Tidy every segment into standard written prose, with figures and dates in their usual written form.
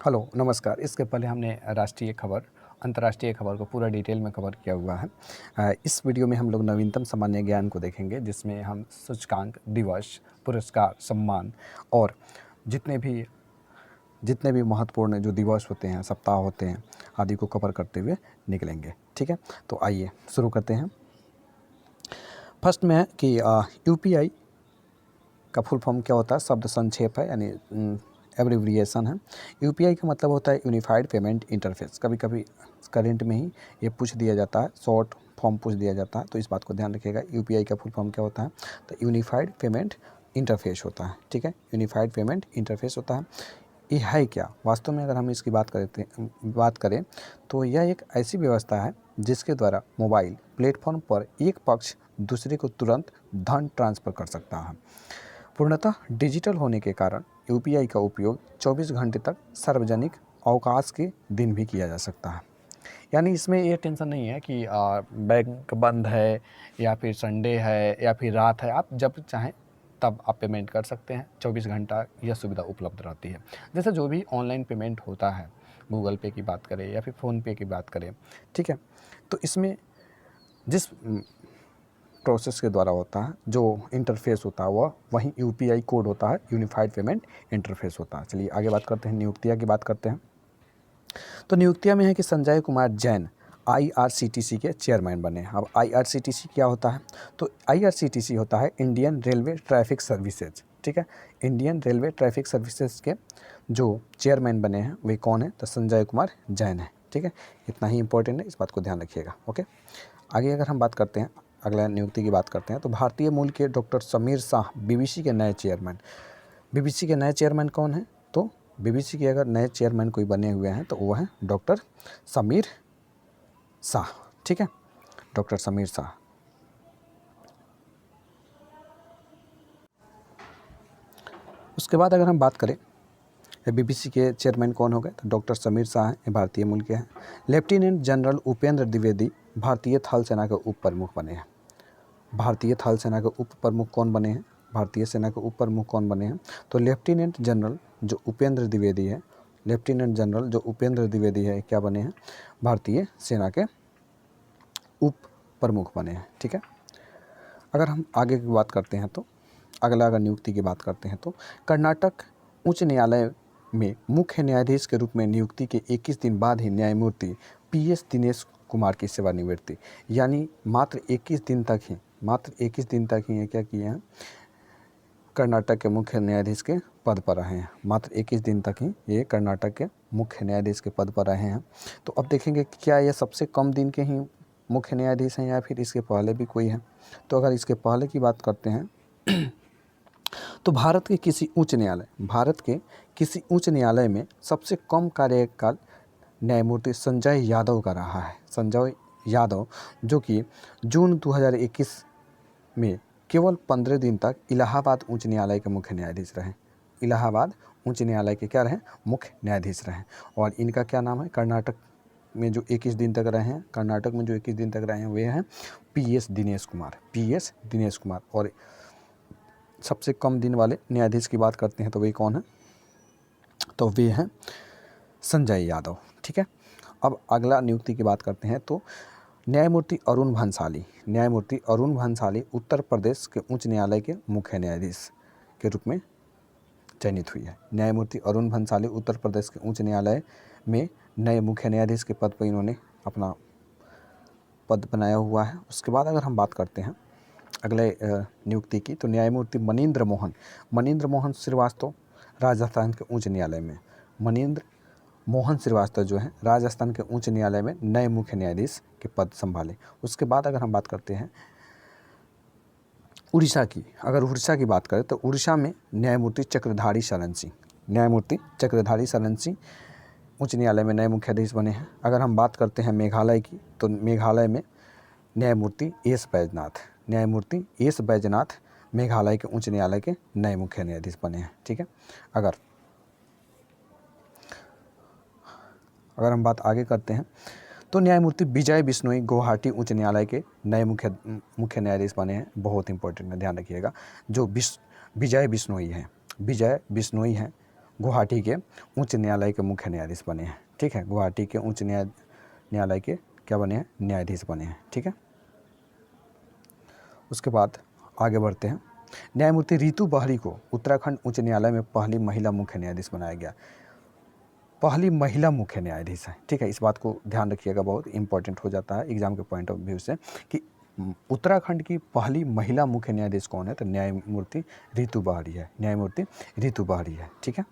Hello, नमस्कार। इसके पहले हमने राष्ट्रीय खबर, अंतर्राष्ट्रीय खबर को पूरा डिटेल में कवर किया हुआ है। इस वीडियो में हम लोग नवीनतम सामान्य ज्ञान को देखेंगे, जिसमें हम सूचकांक, दिवस, पुरस्कार, सम्मान और जितने भी महत्वपूर्ण जो दिवस होते हैं, सप्ताह होते हैं आदि को कवर करते हुए निकलेंगे। ठीक है, तो आइए शुरू करते हैं। फर्स्ट में है कि यूपीआई का फुल फॉर्म क्या होता है। शब्द संक्षेप है, यानी एब्रिविएशन है। यूपीआई का मतलब होता है यूनिफाइड पेमेंट इंटरफेस। कभी कभी करेंट में ही ये पूछ दिया जाता है, शॉर्ट फॉर्म पूछ दिया जाता है, तो इस बात को ध्यान रखिएगा। यूपीआई का फुल फॉर्म क्या होता है, तो यूनिफाइड पेमेंट इंटरफेस होता है। ठीक है, यूनिफाइड पेमेंट इंटरफेस होता है। ये है क्या वास्तव में, अगर हम इसकी बात करें तो यह एक ऐसी व्यवस्था है जिसके द्वारा मोबाइल प्लेटफॉर्म पर एक पक्ष दूसरे को तुरंत धन ट्रांसफ़र कर सकता है। पूर्णतः डिजिटल होने के कारण यूपीआई का उपयोग 24 घंटे तक सार्वजनिक अवकाश के दिन भी किया जा सकता है। यानी इसमें ये टेंशन नहीं है कि बैंक बंद है या फिर संडे है या फिर रात है, आप जब चाहें तब आप पेमेंट कर सकते हैं। 24 घंटा यह सुविधा उपलब्ध रहती है। जैसे जो भी ऑनलाइन पेमेंट होता है, गूगल पे की बात करें या फिर फ़ोनपे की बात करें, ठीक है, तो इसमें जिस प्रोसेस के द्वारा होता है, जो इंटरफेस होता है वह वहीं यूपीआई कोड होता है, यूनिफाइड पेमेंट इंटरफेस होता है। चलिए आगे बात करते हैं, नियुक्तियाँ की बात करते हैं। तो नियुक्तियाँ में है कि संजय कुमार जैन आईआरसीटीसी के चेयरमैन बने। अब आईआरसीटीसी क्या होता है, तो आईआरसीटीसी होता है इंडियन रेलवे ट्रैफिक सर्विसेज। ठीक है, इंडियन रेलवे ट्रैफिक सर्विसेज के जो चेयरमैन बने हैं वे कौन है, तो संजय कुमार जैन है। ठीक है, इतना ही इंपॉर्टेंट है, इस बात को ध्यान रखिएगा। ओके, आगे अगर हम बात करते हैं, अगला नियुक्ति की बात करते हैं, तो भारतीय मूल के डॉक्टर समीर शाह बीबीसी के नए चेयरमैन। बीबीसी के नए चेयरमैन कौन है, तो बीबीसी के अगर नए चेयरमैन कोई बने हुए हैं तो वो हैं डॉक्टर समीर शाह। ठीक है, डॉक्टर समीर शाह। उसके बाद अगर हम बात करें बीबीसी के चेयरमैन कौन हो गए, तो डॉक्टर समीर शाह हैं, ये भारतीय मूल के हैं। लेफ्टिनेंट जनरल उपेंद्र द्विवेदी भारतीय थल सेना के उप प्रमुख बने हैं। भारतीय थल सेना के उप प्रमुख कौन बने हैं, भारतीय सेना के उप प्रमुख कौन बने हैं, तो लेफ्टिनेंट जनरल जो उपेंद्र द्विवेदी है, लेफ्टिनेंट जनरल जो उपेंद्र द्विवेदी है क्या बने हैं, भारतीय सेना के उप प्रमुख बने हैं। ठीक है, अगर हम आगे की बात करते हैं तो अगला अगर नियुक्ति की बात करते हैं तो कर्नाटक उच्च न्यायालय में मुख्य न्यायाधीश के रूप में नियुक्ति के 21 दिन बाद ही न्यायमूर्ति पीएस दिनेश कुमार की सेवानिवृत्ति, यानी मात्र 21 दिन तक ही ये क्या किए हैं, कर्नाटक के मुख्य न्यायाधीश के पद पर रहे हैं। मात्र 21 दिन तक ही ये कर्नाटक के मुख्य न्यायाधीश के पद पर रहे हैं। तो अब देखेंगे कि क्या ये सबसे कम दिन के ही मुख्य न्यायाधीश हैं या फिर इसके पहले भी कोई है। तो अगर इसके पहले की बात करते हैं तो भारत के किसी उच्च न्यायालय में सबसे कम कार्यकाल न्यायमूर्ति संजय यादव का रहा है। संजय यादव जो कि जून 2021 में केवल 15 दिन तक इलाहाबाद उच्च न्यायालय के मुख्य न्यायाधीश रहे। इलाहाबाद उच्च न्यायालय के क्या रहे, मुख्य न्यायाधीश रहे। और इनका क्या नाम है, कर्नाटक में जो 21 दिन तक रहे हैं, वे हैं पीएस दिनेश कुमार। और सबसे कम दिन वाले न्यायाधीश की बात करते हैं तो वे कौन है, तो वे हैं संजय यादव। ठीक है, अब अगला नियुक्ति की बात करते हैं तो न्यायमूर्ति अरुण भंसाली उत्तर प्रदेश के उच्च न्यायालय के मुख्य न्यायाधीश के रूप में चयनित हुई है। न्यायमूर्ति अरुण भंसाली उत्तर प्रदेश के उच्च न्यायालय में नए मुख्य न्यायाधीश के पद पर इन्होंने अपना पद बनाया हुआ है। उसके बाद अगर हम बात करते हैं अगले नियुक्ति की, तो न्यायमूर्ति मनीन्द्र मोहन श्रीवास्तव राजस्थान के उच्च न्यायालय में, मनीन्द्र मोहन श्रीवास्तव जो है राजस्थान के उच्च न्यायालय में नए मुख्य न्यायाधीश के पद संभाले। उसके बाद अगर हम बात करते हैं उड़ीसा की बात करें तो उड़ीसा में न्यायमूर्ति चक्रधारी शरण सिंह उच्च न्यायालय में नए मुख्याधीश बने हैं। अगर हम बात करते हैं मेघालय की, तो मेघालय में न्यायमूर्ति एस बैजनाथ मेघालय के उच्च न्यायालय के नए मुख्य न्यायाधीश बने हैं। ठीक है, अगर हम बात आगे करते हैं तो न्यायमूर्ति विजय बिश्नोई गुवाहाटी उच्च न्यायालय के नए मुख्य न्यायाधीश बने हैं। बहुत इंपॉर्टेंट है, ध्यान रखिएगा। जो विजय बिश्नोई हैं गुवाहाटी के उच्च न्यायालय के मुख्य न्यायाधीश बने हैं। ठीक है, गुवाहाटी के उच्च न्यायालय के क्या बने हैं, न्यायाधीश बने हैं। ठीक है, उसके बाद आगे बढ़ते हैं। न्यायमूर्ति रितु बहरी को उत्तराखंड उच्च न्यायालय में पहली महिला मुख्य न्यायाधीश बनाया गया। पहली महिला मुख्य न्यायाधीश है। ठीक है, इस बात को ध्यान रखिएगा, बहुत इंपॉर्टेंट हो जाता है एग्जाम के पॉइंट ऑफ व्यू से कि उत्तराखंड की पहली महिला मुख्य न्यायाधीश कौन है, तो न्यायमूर्ति रितु बहरी है। न्यायमूर्ति रितु बहरी है। ठीक है,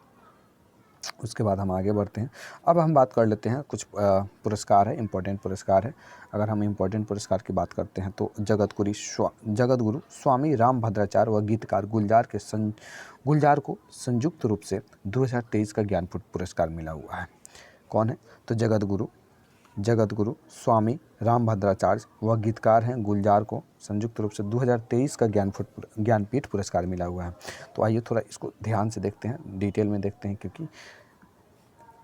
उसके बाद हम आगे बढ़ते हैं। अब हम बात कर लेते हैं कुछ पुरस्कार है, इम्पोर्टेंट पुरस्कार है। अगर हम इम्पोर्टेंट पुरस्कार की बात करते हैं तो जगतगुरु स्वामी रामभद्राचार्य व गीतकार गुलजार को संयुक्त रूप से 2023 का ज्ञानपीठ पुरस्कार मिला हुआ है। कौन है, तो जगतगुरु स्वामी रामभद्राचार्य व गीतकार हैं गुलजार को संयुक्त रूप से 2023 का ज्ञानपीठ पुरस्कार मिला हुआ है। तो आइए थोड़ा इसको ध्यान से देखते हैं, डिटेल में देखते हैं, क्योंकि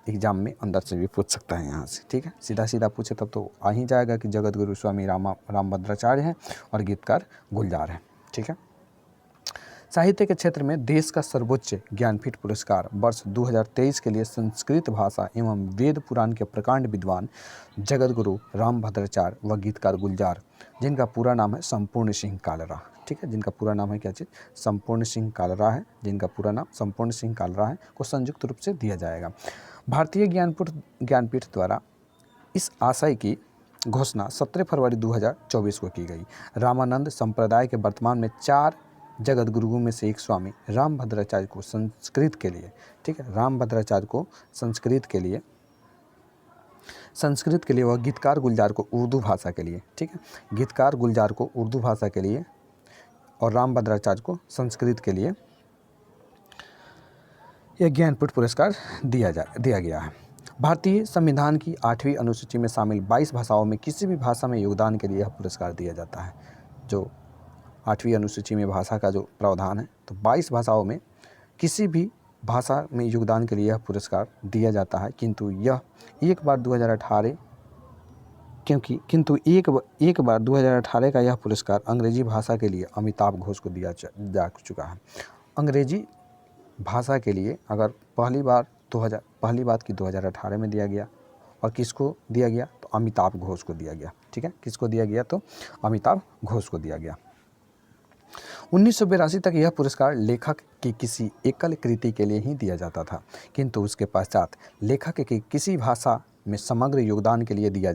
एग्जाम में अंदर से भी पूछ सकता है यहाँ से। ठीक है, सीधा सीधा पूछे तब तो आ ही जाएगा कि जगतगुरु स्वामी रामभद्राचार्य हैं और गीतकार गुलजार हैं। ठीक है, साहित्य के क्षेत्र में देश का सर्वोच्च ज्ञानपीठ पुरस्कार वर्ष 2023 के लिए संस्कृत भाषा एवं वेद पुराण के प्रकांड विद्वान जगतगुरु रामभद्राचार्य व गीतकार गुलजार, जिनका पूरा नाम है संपूर्ण सिंह कालरा। ठीक है, जिनका पूरा नाम है क्या चीज़, संपूर्ण सिंह कालरा है, जिनका पूरा नाम संपूर्ण सिंह कालरा है, को संयुक्त रूप से दिया जाएगा। भारतीय ज्ञानपीठ द्वारा इस आशय की घोषणा 17 फरवरी 2024 को की गई। रामानंद संप्रदाय के वर्तमान में 4 जगत गुरुओं में से एक स्वामी रामभद्राचार्य को संस्कृत के लिए, ठीक है, रामभद्राचार्य को संस्कृत के लिए व गीतकार गुलजार को उर्दू भाषा के लिए, ठीक है, गीतकार गुलजार को उर्दू भाषा के लिए और रामभद्राचार्य को संस्कृत के लिए यह ज्ञानपीठ पुरस्कार दिया गया है। भारतीय संविधान की 8वीं अनुसूची में शामिल 22 भाषाओं में किसी भी भाषा में योगदान के लिए यह पुरस्कार दिया जाता है। जो 8वीं अनुसूची में भाषा का जो प्रावधान है, तो 22 भाषाओं में किसी भी भाषा में योगदान के लिए यह पुरस्कार दिया जाता है। किंतु यह एक बार 2018 का यह पुरस्कार अंग्रेजी भाषा के लिए अमिताभ घोष को दिया जा चुका है। अंग्रेजी भाषा के लिए अगर पहली बात की 2018 में दिया गया, और किसको दिया गया, तो अमिताभ घोष को दिया गया। ठीक है, किसको दिया गया, तो अमिताभ घोष को दिया गया। 1982 तक यह पुरस्कार लेखक की किसी एकल कृति के लिए ही दिया जाता था, किंतु उसके पश्चात लेखक की किसी भाषा में समग्र योगदान के लिए दिया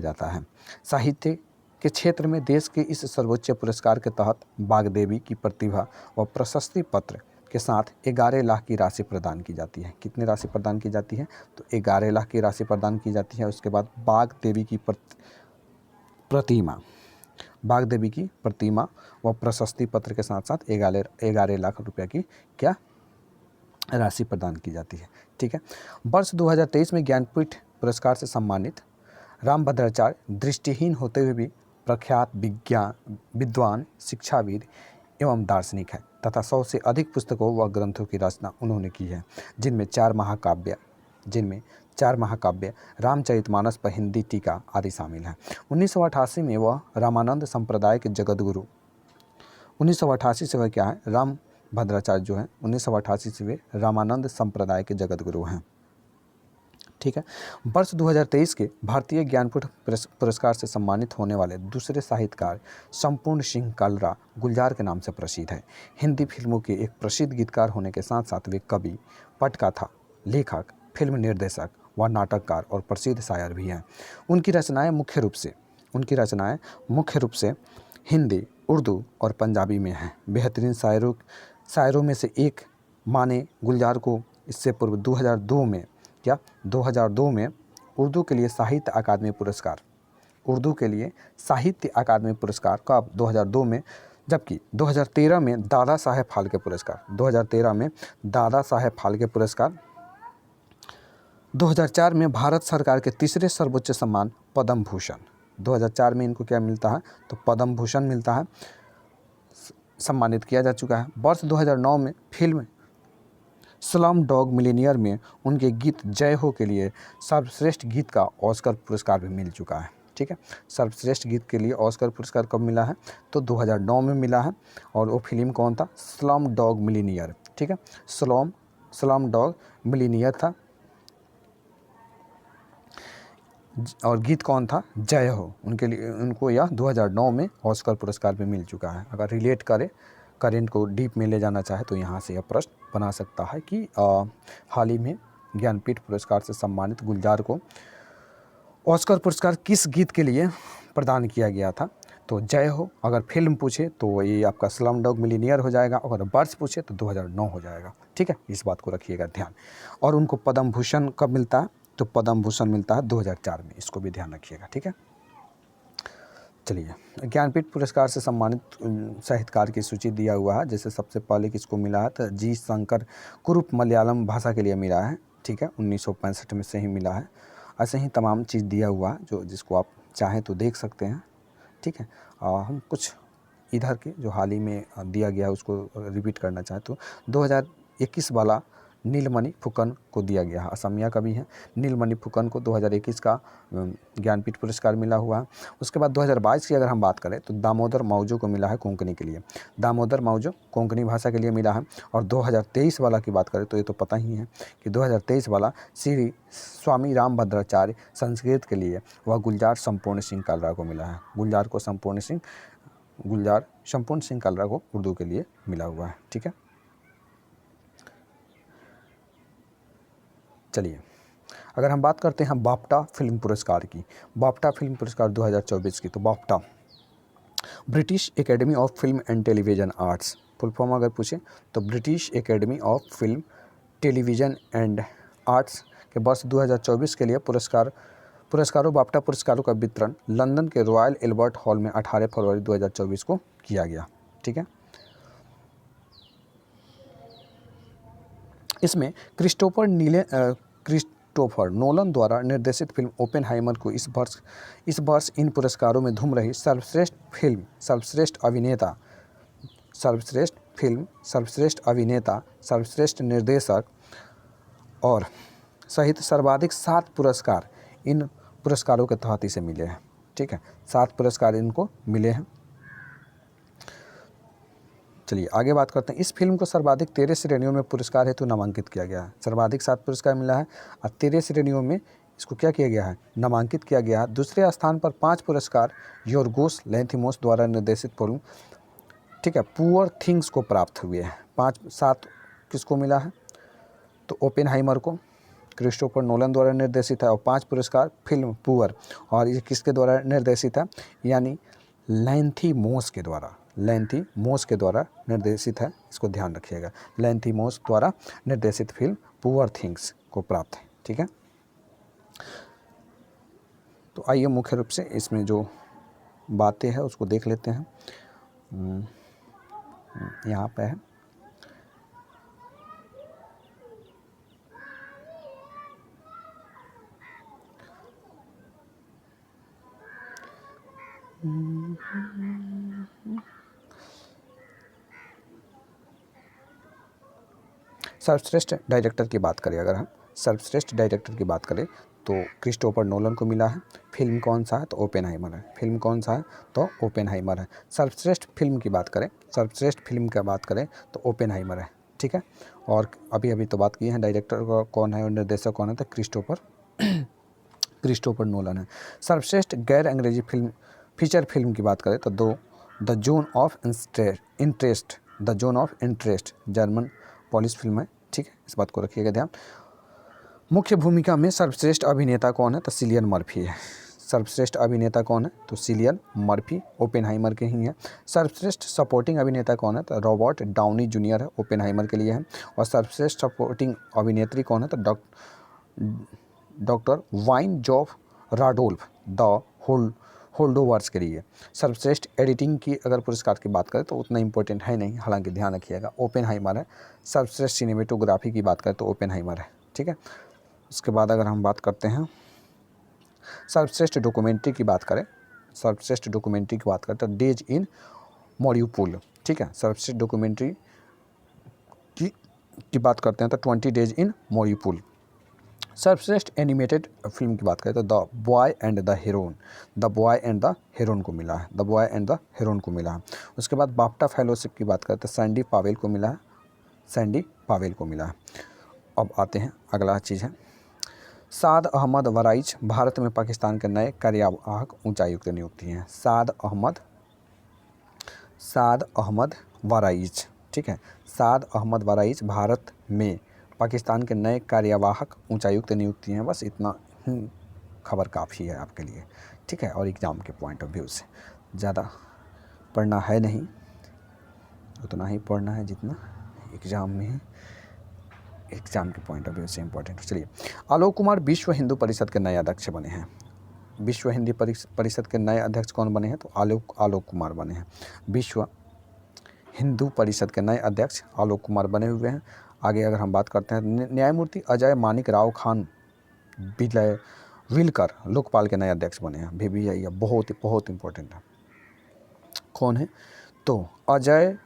जाता है। साहित्य के क्षेत्र में देश के इस सर्वोच्च पुरस्कार के तहत बागदेवी की प्रतिभा व प्रशस्ति पत्र के साथ 11 लाख की राशि प्रदान की जाती है। कितनी राशि प्रदान की जाती है, तो 11 लाख की राशि प्रदान की जाती है। उसके बाद बागदेवी की प्रतिमा व प्रशस्ति पत्र के साथ साथ 11 लाख रुपया की क्या राशि प्रदान की जाती है। ठीक है, वर्ष 2023 में ज्ञानपीठ पुरस्कार से सम्मानित रामभद्राचार्य दृष्टिहीन होते हुए भी प्रख्यात विद्वान, शिक्षाविद एवं दार्शनिक है तथा 100 से अधिक पुस्तकों व ग्रंथों की रचना उन्होंने की है, जिनमें चार महाकाव्य रामचरितमानस पर हिंदी टीका आदि शामिल हैं। 1988 में वह रामानंद संप्रदाय के जगतगुरु 1988 से वह क्या है, रामभद्राचार्य जो हैं 1988 से वे रामानंद संप्रदाय के जगतगुरु हैं। ठीक है, वर्ष 2023 के भारतीय ज्ञानपीठ पुरस्कार से सम्मानित होने वाले दूसरे साहित्यकार संपूर्ण सिंह कालरा गुलजार के नाम से प्रसिद्ध है। हिंदी फिल्मों के एक प्रसिद्ध गीतकार होने के साथ साथ वे कवि, पटकथा लेखक, फिल्म निर्देशक व नाटककार और प्रसिद्ध शायर भी हैं। उनकी रचनाएं मुख्य रूप से हिंदी, उर्दू और पंजाबी में हैं। बेहतरीन शायरों में से एक माने गुलजार को इससे पूर्व 2002 में उर्दू के लिए साहित्य अकादमी पुरस्कार कब, 2002 में, जबकि 2013 में दादा साहेब फाल्के पुरस्कार 2004 में भारत सरकार के तीसरे सर्वोच्च सम्मान पद्म भूषण, 2004 में इनको क्या मिलता है, तो पद्म भूषण मिलता है, सम्मानित किया जा चुका है। वर्ष 2009 में फिल्म स्लम डॉग मिलियनेयर में उनके गीत जय हो के लिए सर्वश्रेष्ठ गीत का ऑस्कर पुरस्कार भी मिल चुका है। ठीक है, सर्वश्रेष्ठ गीत के लिए ऑस्कर पुरस्कार कब मिला है, तो 2009 में मिला है। और वो फिल्म कौन था, स्लम डॉग मिलियनेयर। ठीक है, स्लम स्लम डॉग मिलियनेयर था, और गीत कौन था, जय हो। उनके लिए उनको यह 2009 में ऑस्कर पुरस्कार भी मिल चुका है। अगर रिलेट करेंट को डीप में ले जाना चाहे तो यहाँ से यह प्रश्न बना सकता है कि हाल ही में ज्ञानपीठ पुरस्कार से सम्मानित गुलजार को ऑस्कर पुरस्कार किस गीत के लिए प्रदान किया गया था। तो जय हो। अगर फिल्म पूछे तो ये आपका स्लम डॉग मिलियनेयर हो जाएगा, अगर वर्ष पूछे तो 2009 हो जाएगा। ठीक है, इस बात को रखिएगा ध्यान। और उनको पद्म भूषण कब मिलता है, तो पद्म भूषण मिलता है 2004 में, इसको भी ध्यान रखिएगा। ठीक है, चलिए ज्ञानपीठ पुरस्कार से सम्मानित साहित्यकार की सूची दिया हुआ है। जैसे सबसे पहले किसको मिला है, तो जी शंकर कुरुप मलयालम भाषा के लिए मिला है। ठीक है, 1965 में से ही मिला है। ऐसे ही तमाम चीज़ दिया हुआ है जो जिसको आप चाहें तो देख सकते हैं। ठीक है, हम कुछ इधर के जो हाल ही में दिया गया है उसको रिपीट करना चाहें तो 2021 वाला नीलमणि फुकन को दिया गया है। असमिया कवि हैं नीलमणि फुकन को 2021 का ज्ञानपीठ पुरस्कार मिला हुआ है। उसके बाद 2022 की अगर हम बात करें तो दामोदर मावजो को मिला है कोंकणी के लिए। दामोदर मावजो कोंकणी भाषा के लिए मिला है। और 2023 वाला की बात करें तो ये तो पता ही है कि 2023 वाला श्री स्वामी रामभद्राचार्य संस्कृत के लिए वह गुलजार संपूर्ण सिंह कालरा को मिला है। गुलजार संपूर्ण सिंह कालरा को उर्दू के लिए मिला हुआ है। ठीक है, चलिए अगर हम बात करते हैं बाफ्टा फिल्म पुरस्कार की, बाफ्टा फिल्म पुरस्कार 2024 की, तो BAFTA British academy of film and television arts, full form अगर पूछे तो British academy of film television and arts के वर्ष 2024 के लिए पुरस्कारों बाफ्टा पुरस्कारों का वितरण लंदन के रॉयल एल्बर्ट हॉल में 18 फरवरी 2024 को किया गया। ठीक है, इसमें क्रिस्टोफर नोलन द्वारा निर्देशित फिल्म ओपेनहाइमर को इस वर्ष इन पुरस्कारों में धूम रही सर्वश्रेष्ठ फिल्म, सर्वश्रेष्ठ अभिनेता, सर्वश्रेष्ठ निर्देशक और सहित सर्वाधिक 7 पुरस्कार इन पुरस्कारों के तहत इसे मिले हैं। ठीक है, 7 पुरस्कार इनको मिले हैं। चलिए आगे बात करते हैं। इस फिल्म को सर्वाधिक 13 श्रेणियों में पुरस्कार हेतु नामांकित किया गया है। सर्वाधिक 7 पुरस्कार मिला है और 13 श्रेणियों में इसको क्या किया गया है, नामांकित किया गया है। दूसरे स्थान पर 5 पुरस्कार योर्गोस लैंथिमोस द्वारा निर्देशित फिल्म, ठीक है, पुअर थिंग्स को प्राप्त हुए हैं। 7 किसको मिला है, तो ओपेनहाइमर को, क्रिस्टोफर नोलन द्वारा निर्देशित है। और 5 पुरस्कार फिल्म पुअर, और ये किसके द्वारा निर्देशित है, यानी लैंथिमोस के द्वारा निर्देशित है। इसको ध्यान रखिएगा, लैंथिमोस द्वारा निर्देशित फिल्म पुअर थिंग्स को प्राप्त है। ठीक है, तो आइए मुख्य रूप से इसमें जो बातें हैं उसको देख लेते हैं। यहाँ पे है सर्वश्रेष्ठ डायरेक्टर की बात करें, अगर हम सर्वश्रेष्ठ डायरेक्टर की बात करें तो क्रिस्टोफर नोलन को मिला है। फिल्म कौन सा है, तो ओपेनहाइमर है। फिल्म कौन सा है, तो ओपेनहाइमर है। सर्वश्रेष्ठ फिल्म की बात करें तो ओपेनहाइमर है। ठीक है, और अभी तो बात की है डायरेक्टर कौन है और निर्देशक कौन है, तो क्रिस्टोफर नोलन है। सर्वश्रेष्ठ गैर अंग्रेजी फिल्म फीचर फिल्म की बात करें तो the zone of interest German polish film है। ठीक है, इस बात को रखिएगा ध्यान। मुख्य भूमिका में सर्वश्रेष्ठ अभिनेता कौन है, तो सिलियन मर्फी है। सर्वश्रेष्ठ अभिनेता कौन है, तो सिलियन मर्फी ओपेनहाइमर के ही है। सर्वश्रेष्ठ सपोर्टिंग अभिनेता कौन है, तो रॉबर्ट डाउनी जूनियर है, ओपेनहाइमर के लिए है। और सर्वश्रेष्ठ सपोर्टिंग अभिनेत्री कौन है, तो डॉक्टर वाइन जॉफ राडोल्फ द होल्डोवर्स के लिए। सर्वश्रेष्ठ एडिटिंग की अगर पुरस्कार की बात करें तो उतना इंपॉर्टेंट है नहीं, हालांकि ध्यान रखिएगा ओपेनहाइमर है। सर्वश्रेष्ठ सिनेमेटोग्राफी की बात करें तो ओपेनहाइमर है। ठीक है, उसके बाद अगर हम बात करते हैं सर्वश्रेष्ठ डॉक्यूमेंट्री की बात करें तो डेज इन मरियुपोल। ठीक है, सर्वश्रेष्ठ डॉक्यूमेंट्री की बात करते हैं तो 20 डेज इन मरियुपोल। सर्वश्रेष्ठ एनिमेटेड फिल्म की बात करें तो the boy and the Heron को मिला है। उसके बाद बाफ्टा फेलोशिप की बात करें तो सैंडी पावेल को मिला है। अब आते हैं, अगला चीज़ है साद अहमद वराइच भारत में पाकिस्तान के नए कार्यवाहक उच्चायुक्त नियुक्ति हैं। साद अहमद वराइच, ठीक है, साद अहमद वराइच भारत में पाकिस्तान के नए कार्यवाहक उच्चायुक्त नियुक्ति हैं। बस इतना ही खबर काफ़ी है आपके लिए, ठीक है। और एग्ज़ाम के पॉइंट ऑफ व्यू से ज़्यादा पढ़ना है नहीं, उतना ही पढ़ना है जितना एग्ज़ाम में है, एग्ज़ाम के पॉइंट ऑफ व्यू से इम्पोर्टेंट। चलिए, आलोक कुमार विश्व हिंदू परिषद के नए अध्यक्ष बने हैं। विश्व हिंदी परिषद के नए अध्यक्ष कौन बने हैं? तो आलोक कुमार बने हैं। विश्व हिंदू परिषद के नए अध्यक्ष आलोक कुमार बने हुए हैं। आगे अगर हम बात करते हैं, न्यायमूर्ति अजय मानिक राव खान विलकर लोकपाल के नए अध्यक्ष बने हैं। भी यही बहुत इंपॉर्टेंट है। कौन है? तो अजय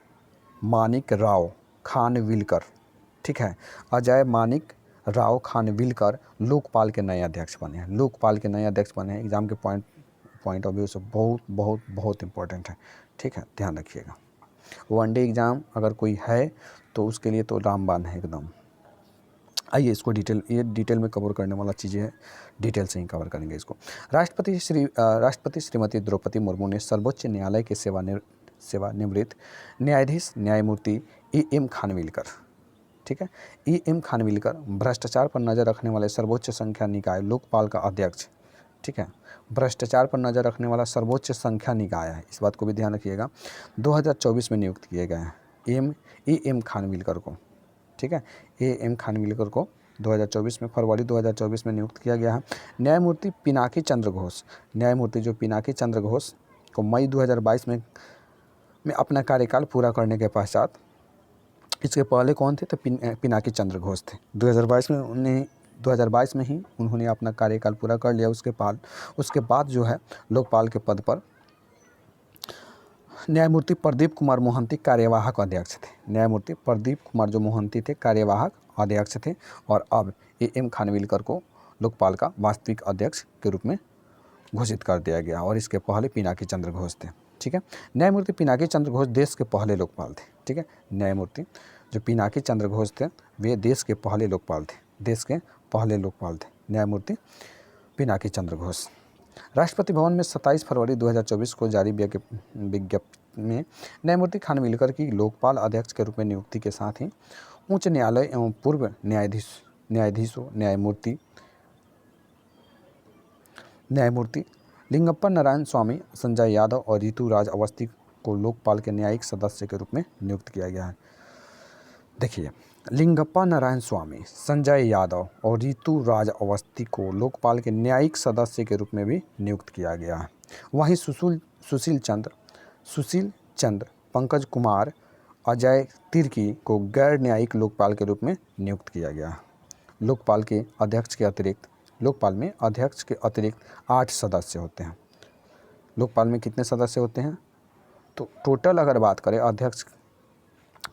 मानिक राव खान विलकर, ठीक है, अजय मानिक राव खान विलकर लोकपाल के नए अध्यक्ष बने हैं। लोकपाल के नए अध्यक्ष बने हैं। एग्जाम के पॉइंट ऑफ व्यू से बहुत इंपॉर्टेंट है, ठीक है, ध्यान रखिएगा। वनडे एग्ज़ाम अगर कोई है तो उसके लिए तो रामबाण है एकदम। आइए इसको डिटेल में कवर करने वाला चीज़ें है, डिटेल से ही कवर करेंगे इसको। राष्ट्रपति श्रीमती द्रौपदी मुर्मू ने सर्वोच्च न्यायालय के सेवानिवृत्त न्यायाधीश न्यायमूर्ति E.M. खानविलकर, ठीक है, E.M. खानविलकर भ्रष्टाचार पर नज़र रखने वाले सर्वोच्च संख्या निकाय लोकपाल का अध्यक्ष, ठीक है, भ्रष्टाचार पर नज़र रखने वाला सर्वोच्च संख्या निकाय है, इस बात को भी ध्यान रखिएगा, 2024 में नियुक्त किए गए हैं E.M. खानविलकर को, ठीक है, E.M. खानविलकर को 2024 में, फरवरी 2024 में नियुक्त किया गया है। न्यायमूर्ति पिनाकी चंद्र घोष, न्यायमूर्ति जो पिनाकी चंद्र घोष को मई 2022 में अपना कार्यकाल पूरा करने के पश्चात, इसके पहले कौन थे? तो पिनाकी चंद्र घोष थे। 2022 में ही उन्होंने अपना कार्यकाल पूरा कर लिया। उसके बाद जो है लोकपाल के पद पर न्यायमूर्ति प्रदीप कुमार मोहंती कार्यवाहक अध्यक्ष थे। न्यायमूर्ति प्रदीप कुमार जो मोहंती थे कार्यवाहक अध्यक्ष थे, और अब E.M. खानविलकर को लोकपाल का वास्तविक अध्यक्ष के रूप में घोषित कर दिया गया, और इसके पहले पिनाकी चंद्र घोष थे, ठीक है। न्यायमूर्ति पिनाकी चंद्र घोष देश के पहले लोकपाल थे, ठीक है। न्यायमूर्ति जो पिनाकी चंद्र घोष थे वे देश के पहले लोकपाल थे, न्यायमूर्ति पिनाकी चंद्र घोष। राष्ट्रपति भवन में 27 फरवरी 2024 को जारी विज्ञप्ति में न्यायमूर्ति खानविलकर की लोकपाल अध्यक्ष के रूप में नियुक्ति के साथ ही उच्च न्यायालय एवं पूर्व न्यायाधीशों न्यायमूर्ति लिंगप्पा नारायण स्वामी, संजय यादव और ऋतु राज अवस्थी को लोकपाल के न्यायिक सदस्य के रूप में नियुक्त किया गया है। देखिए, लिंगप्पा नारायण स्वामी, संजय यादव और ऋतु राज अवस्थी को लोकपाल के न्यायिक सदस्य के रूप में भी नियुक्त किया गया है। वहीं सुशील चंद्र, पंकज कुमार, अजय तिर्की को गैर न्यायिक लोकपाल के रूप में नियुक्त किया गया है। लोकपाल में अध्यक्ष के अतिरिक्त 8 सदस्य होते हैं। लोकपाल में कितने सदस्य होते हैं? तो टोटल अगर बात करें अध्यक्ष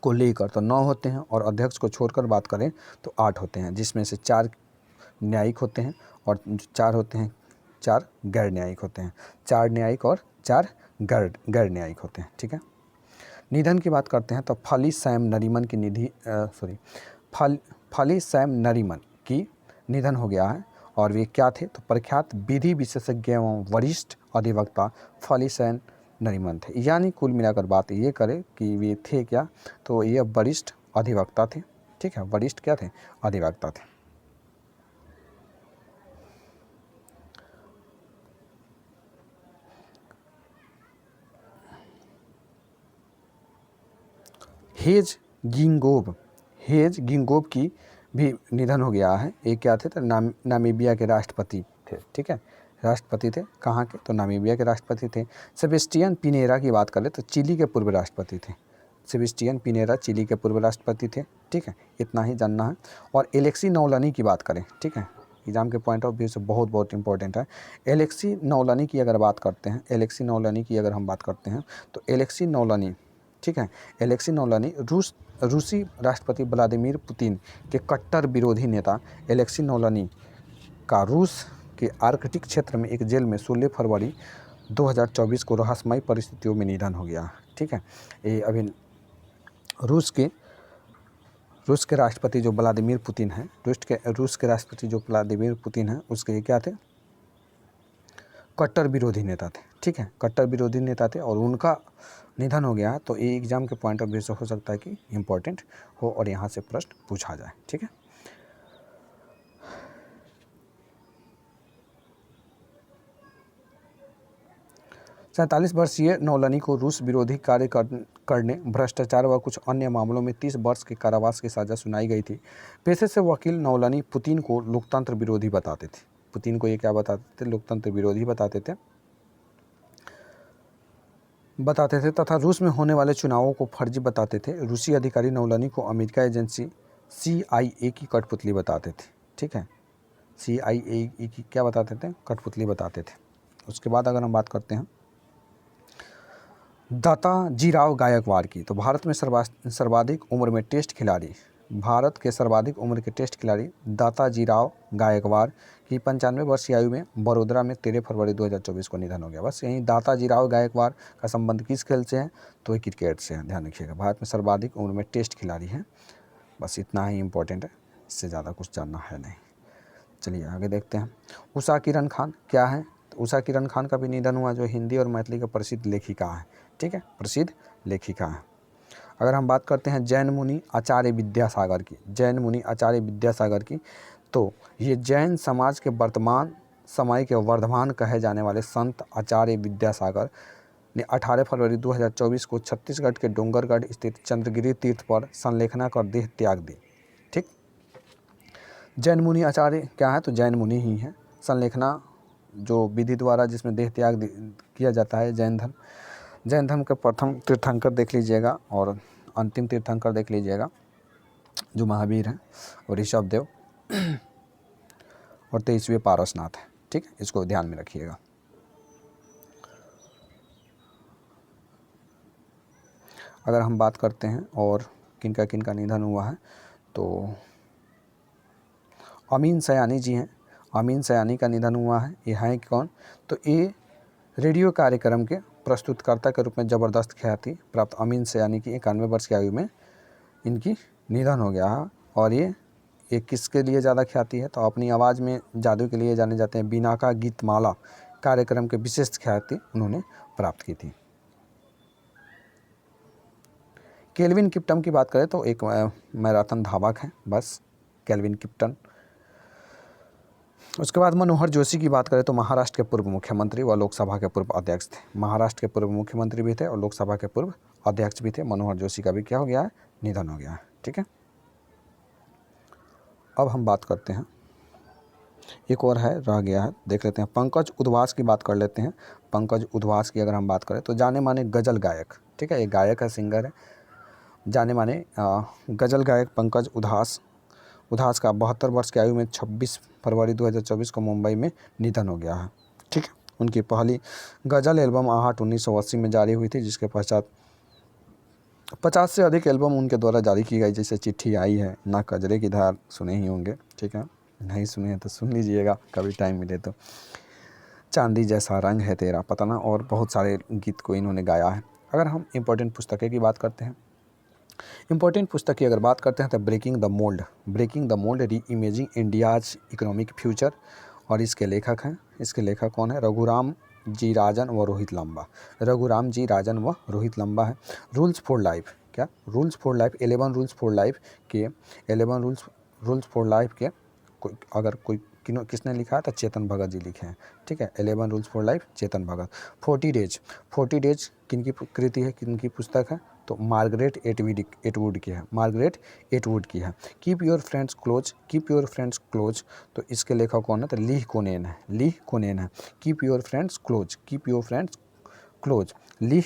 को लेकर तो 9 होते हैं, और अध्यक्ष को छोड़कर बात करें तो 8 होते हैं, जिसमें से 4 न्यायिक होते हैं और 4 गैर न्यायिक होते हैं। 4 न्यायिक और 4 गैर न्यायिक होते हैं, ठीक है। निधन की बात करते हैं तो फली सैम नरीमन की निधन हो गया है, और वे क्या थे? तो प्रख्यात विधि विशेषज्ञ एवं वरिष्ठ अधिवक्ता फली सैम नरीमन थे। यानी कुल मिलाकर बात ये करें कि वे थे क्या? तो ये वरिष्ठ अधिवक्ता थे, ठीक है, वरिष्ठ क्या थे? अधिवक्ता थे। हेज गिंगोब की भी निधन हो गया है। ये क्या थे? तो नामीबिया के राष्ट्रपति थे, ठीक है, राष्ट्रपति थे। कहाँ के? तो नामीबिया के राष्ट्रपति थे। सेबेस्टियन पिनेरा की बात करें तो चिली के पूर्व राष्ट्रपति थे। सेबेस्टियन पिनेरा चिली के पूर्व राष्ट्रपति थे, ठीक है, इतना ही जानना है। और एलेक्सी नौलानी की बात करें, ठीक है, एग्जाम के पॉइंट ऑफ व्यू से बहुत इंपॉर्टेंट है। एलेक्सी नौलानी की अगर बात करते हैं, तो एलेक्सी नौलानी, ठीक है, एलेक्सी नौलानी रूसी राष्ट्रपति व्लादिमीर पुतिन के कट्टर विरोधी नेता एलेक्सी नौलानी का रूस के आर्कटिक क्षेत्र में एक जेल में 16 फरवरी 2024 को रहस्यमय परिस्थितियों में निधन हो गया, ठीक है। ये अभी रूस के रूस के राष्ट्रपति जो व्लादिमीर पुतिन हैं, रूस के राष्ट्रपति जो व्लादिमीर पुतिन हैं, उसके क्या थे, कट्टर विरोधी नेता थे। ठीक है, कट्टर विरोधी नेता थे और उनका निधन हो गया है। तो ये एग्जाम के पॉइंट ऑफ व्यू से हो सकता है कि इम्पोर्टेंट हो और यहाँ से प्रश्न पूछा जाए। ठीक है, 47 वर्षीय नौलानी को रूस विरोधी कार्य करने, भ्रष्टाचार व कुछ अन्य मामलों में 30 वर्ष के कारावास की सजा सुनाई गई थी। पेशे से वकील नौलानी पुतिन को लोकतंत्र विरोधी बताते थे। पुतिन को ये क्या बताते थे, लोकतंत्र विरोधी बताते थे तथा रूस में होने वाले चुनावों को फर्जी बताते थे। रूसी अधिकारी नौलानी को अमेरिका एजेंसी CIA की कठपुतली बताते थे। ठीक है, CIA की क्या बताते थे, कठपुतली बताते थे। उसके बाद अगर हम बात करते हैं दाताजीराव गायकवाड़ की, तो भारत में सर्वाधिक उम्र में टेस्ट खिलाड़ी, भारत के सर्वाधिक उम्र के टेस्ट खिलाड़ी दाताजीराव गायकवाड़ की 95 वर्ष की आयु में बड़ोदरा में 13 फरवरी 2024 को निधन हो गया। बस यहीं दाताजीराव गायकवाड़ का संबंध किस खेल से है, तो ये क्रिकेट से है, ध्यान रखिएगा। भारत में सर्वाधिक उम्र में टेस्ट खिलाड़ी हैं, बस इतना ही इम्पोर्टेंट है, इससे ज़्यादा कुछ जानना है नहीं। चलिए आगे देखते हैं। उषा किरण खान क्या है, तो उषा किरण खान का भी निधन हुआ, जो हिंदी और मैथिली का प्रसिद्ध लेखिका है। ठीक है, प्रसिद्ध लेखिका है। अगर हम बात करते हैं जैन मुनि आचार्य विद्यासागर की, जैन मुनि आचार्य विद्यासागर की, तो ये जैन समाज के वर्तमान समय के वर्धमान कहे जाने वाले संत आचार्य विद्यासागर ने 18 फरवरी 2024 को छत्तीसगढ़ के डोंगरगढ़ स्थित चंद्रगिरी तीर्थ पर संलेखना कर देह त्याग दी। ठीक, जैन मुनि आचार्य क्या है, तो जैन मुनि ही है। संलेखना जो विधि द्वारा जिसमें देह त्याग किया जाता है, जैन धर्म के प्रथम तीर्थंकर देख लीजिएगा और अंतिम तीर्थंकर देख लीजिएगा, जो महावीर हैं और ऋषभ देव और 23वें पारसनाथ है। ठीक है, इसको ध्यान में रखिएगा। अगर हम बात करते हैं और किनका निधन हुआ है, तो अमीन सयानी जी हैं, अमीन सयानी का निधन हुआ है। ये हैं कौन, तो ये रेडियो कार्यक्रम के प्रस्तुतकर्ता के रूप में ज़बरदस्त ख्याति प्राप्त अमीन सयानी की 91 वर्ष की आयु में इनकी निधन हो गया है। और ये किसके लिए ज़्यादा ख्याति है, तो अपनी आवाज़ में जादू के लिए जाने जाते हैं। बिनाका गीतमाला कार्यक्रम के विशेष ख्याति उन्होंने प्राप्त की थी। केल्विन किप्टन की बात करें तो एक मैराथन धावक हैं, बस केल्विन किप्टन। उसके बाद मनोहर जोशी की बात करें तो महाराष्ट्र के पूर्व मुख्यमंत्री व लोकसभा के पूर्व अध्यक्ष थे। महाराष्ट्र के पूर्व मुख्यमंत्री भी थे और लोकसभा के पूर्व अध्यक्ष भी थे। मनोहर जोशी का भी क्या हो गया है, निधन हो गया है। ठीक है, अब हम बात करते हैं, एक और है रह गया है, देख लेते हैं। पंकज उधास की बात कर लेते हैं। पंकज उधास की अगर हम बात करें तो जाने माने गज़ल गायक, ठीक है, ये गायक है, सिंगर है, जाने माने गज़ल गायक पंकज उधास का 72 वर्ष की आयु में 26 फरवरी 2024 को मुंबई में निधन हो गया है। ठीक है, उनकी पहली गज़ल एल्बम आहट 1980 में जारी हुई थी, जिसके पश्चात 50 से अधिक एल्बम उनके द्वारा जारी की गई, जैसे चिट्ठी आई है, ना कजरे की धार, सुने ही होंगे। ठीक है, नहीं सुने हैं तो सुन लीजिएगा कभी टाइम मिले तो। चांदी जैसा रंग है तेरा, पता ना, और बहुत सारे गीत को इन्होंने गाया है। अगर हम इम्पोर्टेंट पुस्तकें की बात करते हैं, इम्पोर्टेंट पुस्तक की अगर बात करते हैं तो ब्रेकिंग द मोल्ड री इमेजिंग इंडियाज इकोनॉमिक फ्यूचर, और इसके लेखक कौन है, रघुराम जी राजन व रोहित लांबा। रघुराम जी राजन व रोहित लांबा है। रूल्स फॉर लाइफ, क्या rules for life, 11 rules for life के 11 रूल्स फॉर लाइफ के अगर कोई किसने लिखा है तो चेतन भगत जी लिखे हैं। ठीक है, 11 rules for life, Chetan Bhagat. 40 days किनकी कृति है, किनकी पुस्तक है, तो मार्गरेट एटवुड की है, मार्गरेट एटवुड की है। कीप योर फ्रेंड्स क्लोज, तो इसके लेखक कौन है, तो लीह कोनेन है। कीप योर फ्रेंड्स क्लोज, लीह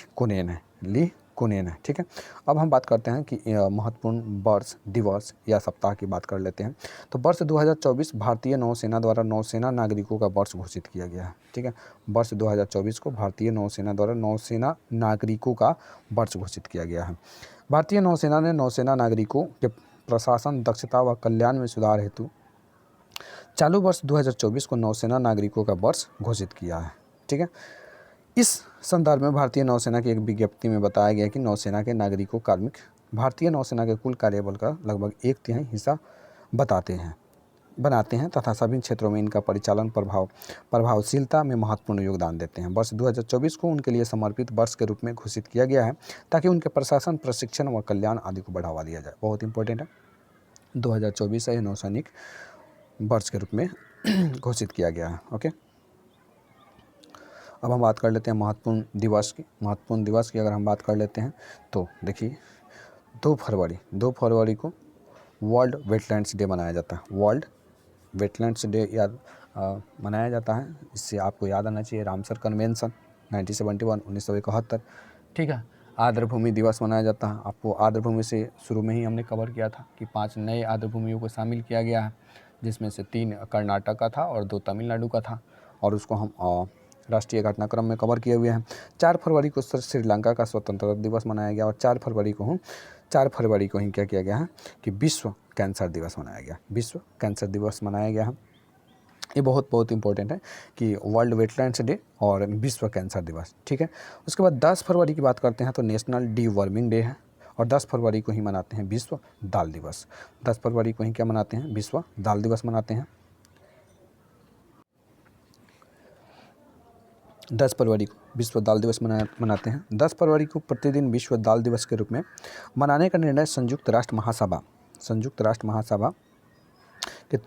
कोनेन है। ठीक है, अब हम बात करते हैं कि महत्वपूर्ण वर्ष, दिवस या सप्ताह की बात कर लेते हैं। तो वर्ष 2024 भारतीय नौसेना द्वारा नौसेना नागरिकों का वर्ष घोषित किया गया है। ठीक है, वर्ष 2024 को भारतीय नौसेना द्वारा नौसेना नागरिकों का वर्ष घोषित किया गया है। भारतीय नौसेना ने नौसेना नागरिकों के प्रशासन, दक्षता व कल्याण में सुधार हेतु चालू वर्ष 2024 को नौसेना नागरिकों का वर्ष घोषित किया है। ठीक है, इस संदर्भ में भारतीय नौसेना की एक विज्ञप्ति में बताया गया कि नौसेना के नागरिकों कार्मिक भारतीय नौसेना के कुल कार्यबल का लगभग 1/3 हिस्सा बनाते हैं तथा सभी क्षेत्रों में इनका परिचालन प्रभावशीलता में महत्वपूर्ण योगदान देते हैं। वर्ष 2024 को उनके लिए समर्पित वर्ष के रूप में घोषित किया गया है ताकि उनके प्रशासन, प्रशिक्षण व कल्याण आदि को बढ़ावा दिया जाए। बहुत इंपॉर्टेंट है, 2024 है नौसैनिक वर्ष के रूप में घोषित किया गया है। ओके, अब हम बात कर लेते हैं महत्वपूर्ण दिवस की अगर हम बात कर लेते हैं तो देखिए 2 फरवरी को वर्ल्ड वेटलैंड्स डे मनाया जाता है। वर्ल्ड वेटलैंड्स डे मनाया जाता है। इससे आपको याद आना चाहिए रामसर कन्वेंशन 1971 ठीक है। आर्द्रभूमि दिवस मनाया जाता है। आपको आर्द्रभूमि से शुरू में ही हमने कवर किया था कि 5 नए आर्द्रभूमियों को शामिल किया गया है, जिसमें से 3 कर्नाटक का था और 2 तमिलनाडु का था, और उसको हम राष्ट्रीय घटनाक्रम में कवर किए हुए हैं। 4 फरवरी को श्रीलंका का स्वतंत्रता दिवस मनाया गया और 4 फरवरी को ही क्या किया गया है कि विश्व कैंसर दिवस मनाया गया। विश्व कैंसर दिवस मनाया गया है। ये बहुत इंपॉर्टेंट है कि वर्ल्ड वेटलैंड्स डे और विश्व कैंसर दिवस, ठीक है। उसके बाद 10 फरवरी की बात करते हैं तो नेशनल डीवर्मिंग डे है, और 10 फरवरी को ही मनाते हैं विश्व दाल दिवस। 10 फरवरी को ही क्या मनाते हैं, विश्व दाल दिवस मनाते हैं। 10 फरवरी को विश्व दाल दिवस मनाते हैं। 10 फरवरी को प्रतिदिन विश्व दाल दिवस के रूप में मनाने का निर्णय संयुक्त राष्ट्र महासभा के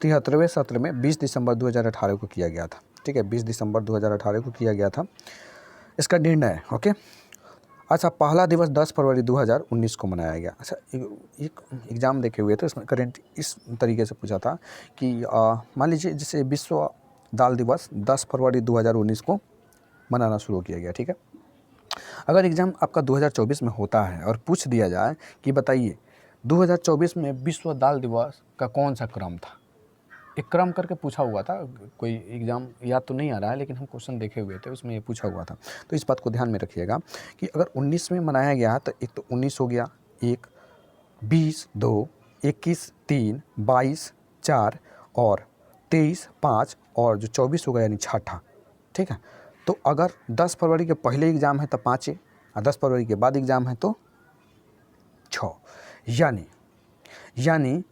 73वें सत्र में 20 दिसंबर 2018 को किया गया था, ठीक है। 20 दिसंबर 2018 को किया गया था इसका निर्णय। ओके, अच्छा, पहला दिवस 10 फरवरी 2019 को मनाया गया। अच्छा, एक एग्ज़ाम देखे हुए थे, इसमें करेंट इस तरीके से पूछा था कि मान लीजिए जैसे विश्व दाल दिवस 10 फरवरी 2019 को मनाना शुरू किया गया, ठीक है। अगर एग्ज़ाम आपका 2024 में होता है और पूछ दिया जाए कि बताइए 2024 में विश्व दाल दिवस का कौन सा क्रम था, एक क्रम करके पूछा हुआ था, कोई एग्ज़ाम याद तो नहीं आ रहा है लेकिन हम क्वेश्चन देखे हुए थे, उसमें ये पूछा हुआ था। तो इस बात को ध्यान में रखिएगा कि अगर 19 में मनाया गया तो एक तो 19 हो गया, 1, 20, 2, 21, 3, 22, 4 और 23, 5 और जो 24 होगा यानी छठा, ठीक है। तो अगर 10 फरवरी के पहले एग्ज़ाम है तो 5 और 10 फरवरी के बाद एग्ज़ाम है तो 6, यानी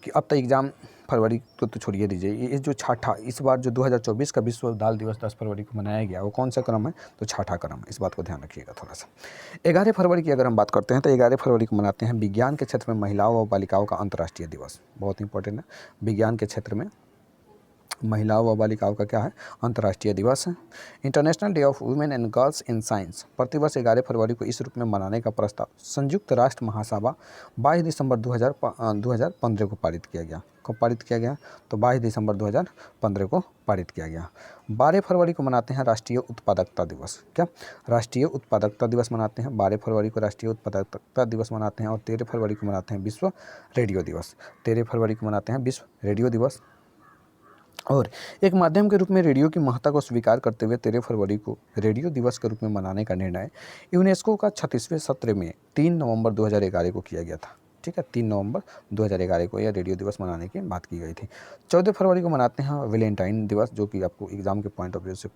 कि अब तक एग्ज़ाम फरवरी को तो छोड़िए दीजिए, ये जो छठा इस बार जो 2024 का विश्व दाल दिवस 10 फरवरी को मनाया गया वो कौन सा क्रम है, तो छठा क्रम है। इस बात को ध्यान रखिएगा थोड़ा सा। 11 फरवरी की अगर हम बात करते हैं तो 11 फरवरी को मनाते हैं विज्ञान के क्षेत्र में महिलाओं और बालिकाओं का अंतर्राष्ट्रीय दिवस। बहुत इंपॉर्टेंट है, विज्ञान के क्षेत्र में महिलाओं व बालिकाओं का क्या है, अंतर्राष्ट्रीय दिवस है। International day of women and girls in science प्रतिवर्ष 11 फरवरी को इस रूप में मनाने का प्रस्ताव संयुक्त राष्ट्र महासभा 22 दिसंबर 2015 को पारित किया गया। कब पारित किया गया, तो 22 दिसंबर 2015 को पारित किया गया। 12 फरवरी को मनाते हैं राष्ट्रीय उत्पादकता दिवस। क्या, राष्ट्रीय उत्पादकता दिवस मनाते हैं। 12 फरवरी को राष्ट्रीय उत्पादकता दिवस मनाते हैं और 13 फरवरी को मनाते हैं विश्व रेडियो दिवस। 13 फरवरी को मनाते हैं विश्व रेडियो दिवस। और एक माध्यम के रूप में रेडियो की महत्ता को स्वीकार करते हुए 13 फरवरी को रेडियो दिवस के रूप में मनाने का निर्णय यूनेस्को का 36वें सत्र में 3 नवंबर 2011 को किया गया था, ठीक है। 3 नवंबर 2011 को यह रेडियो दिवस मनाने की बात की गई थी। 14 फरवरी को मनाते हैं वैलेंटाइन दिवस, जो कि आपको एग्जाम के पॉइंट ऑफ व्यू से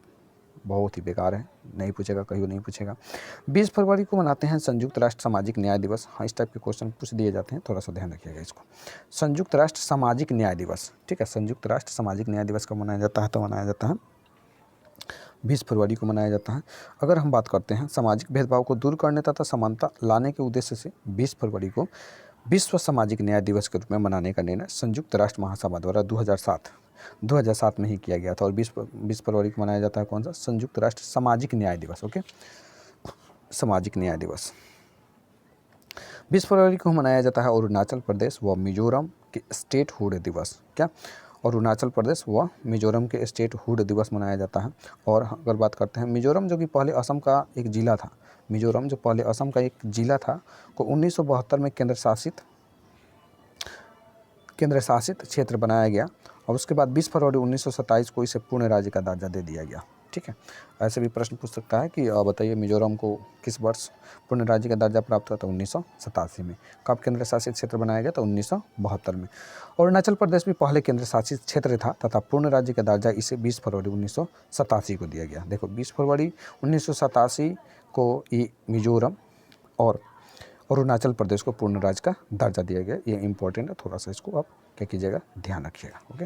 बहुत ही बेकार है, नहीं पूछेगा, कहीं नहीं पूछेगा। 20 फरवरी को मनाते हैं संयुक्त राष्ट्र सामाजिक न्याय दिवस। हाँ, इस टाइप के क्वेश्चन पूछ दिए जाते हैं, थोड़ा सा ध्यान रखिएगा इसको। संयुक्त राष्ट्र सामाजिक न्याय दिवस, ठीक है। संयुक्त राष्ट्र सामाजिक न्याय दिवस कब मनाया जाता है, तो मनाया जाता है 20 फरवरी को मनाया जाता है। अगर हम बात करते हैं सामाजिक भेदभाव को दूर करने तथा समानता लाने के उद्देश्य से 20 फरवरी को विश्व सामाजिक न्याय दिवस के रूप में मनाने का निर्णय संयुक्त राष्ट्र महासभा द्वारा 2007 में ही किया गया था। और 20 फरवरी को मनाया जाता है कौन सा, संयुक्त राष्ट्र सामाजिक न्याय दिवस। ओके, सामाजिक न्याय दिवस 20 फरवरी को मनाया जाता है अरुणाचल प्रदेश व मिजोरम के स्टेट हुड दिवस। क्या, अरुणाचल प्रदेश व मिजोरम के स्टेट हुड दिवस मनाया जाता है। और अगर बात करते हैं मिजोरम, जो कि पहले असम का एक जिला था, मिजोरम जो पहले असम का एक जिला था, को 1972 में केंद्र शासित क्षेत्र बनाया गया और उसके बाद 20 फरवरी 1927 को इसे पूर्ण राज्य का दर्जा दे दिया गया, ठीक है। ऐसे भी प्रश्न पूछ सकता है कि बताइए मिजोरम को किस वर्ष पूर्ण राज्य का दर्जा प्राप्त हुआ था, 1987 में। कब केंद्र शासित क्षेत्र बनाया गया, तो 1972 में। अरुणाचल प्रदेश भी पहले केंद्र शासित क्षेत्र था तथा पूर्ण राज्य का दर्जा इसे 20 फरवरी 1987 को दिया गया। देखो 20 फरवरी 1987 को ये मिजोरम और अरुणाचल प्रदेश को पूर्ण राज्य का दर्जा दिया गया। ये इंपॉर्टेंट है, थोड़ा सा इसको आप क्या कीजिएगा, ध्यान रखिएगा। ओके,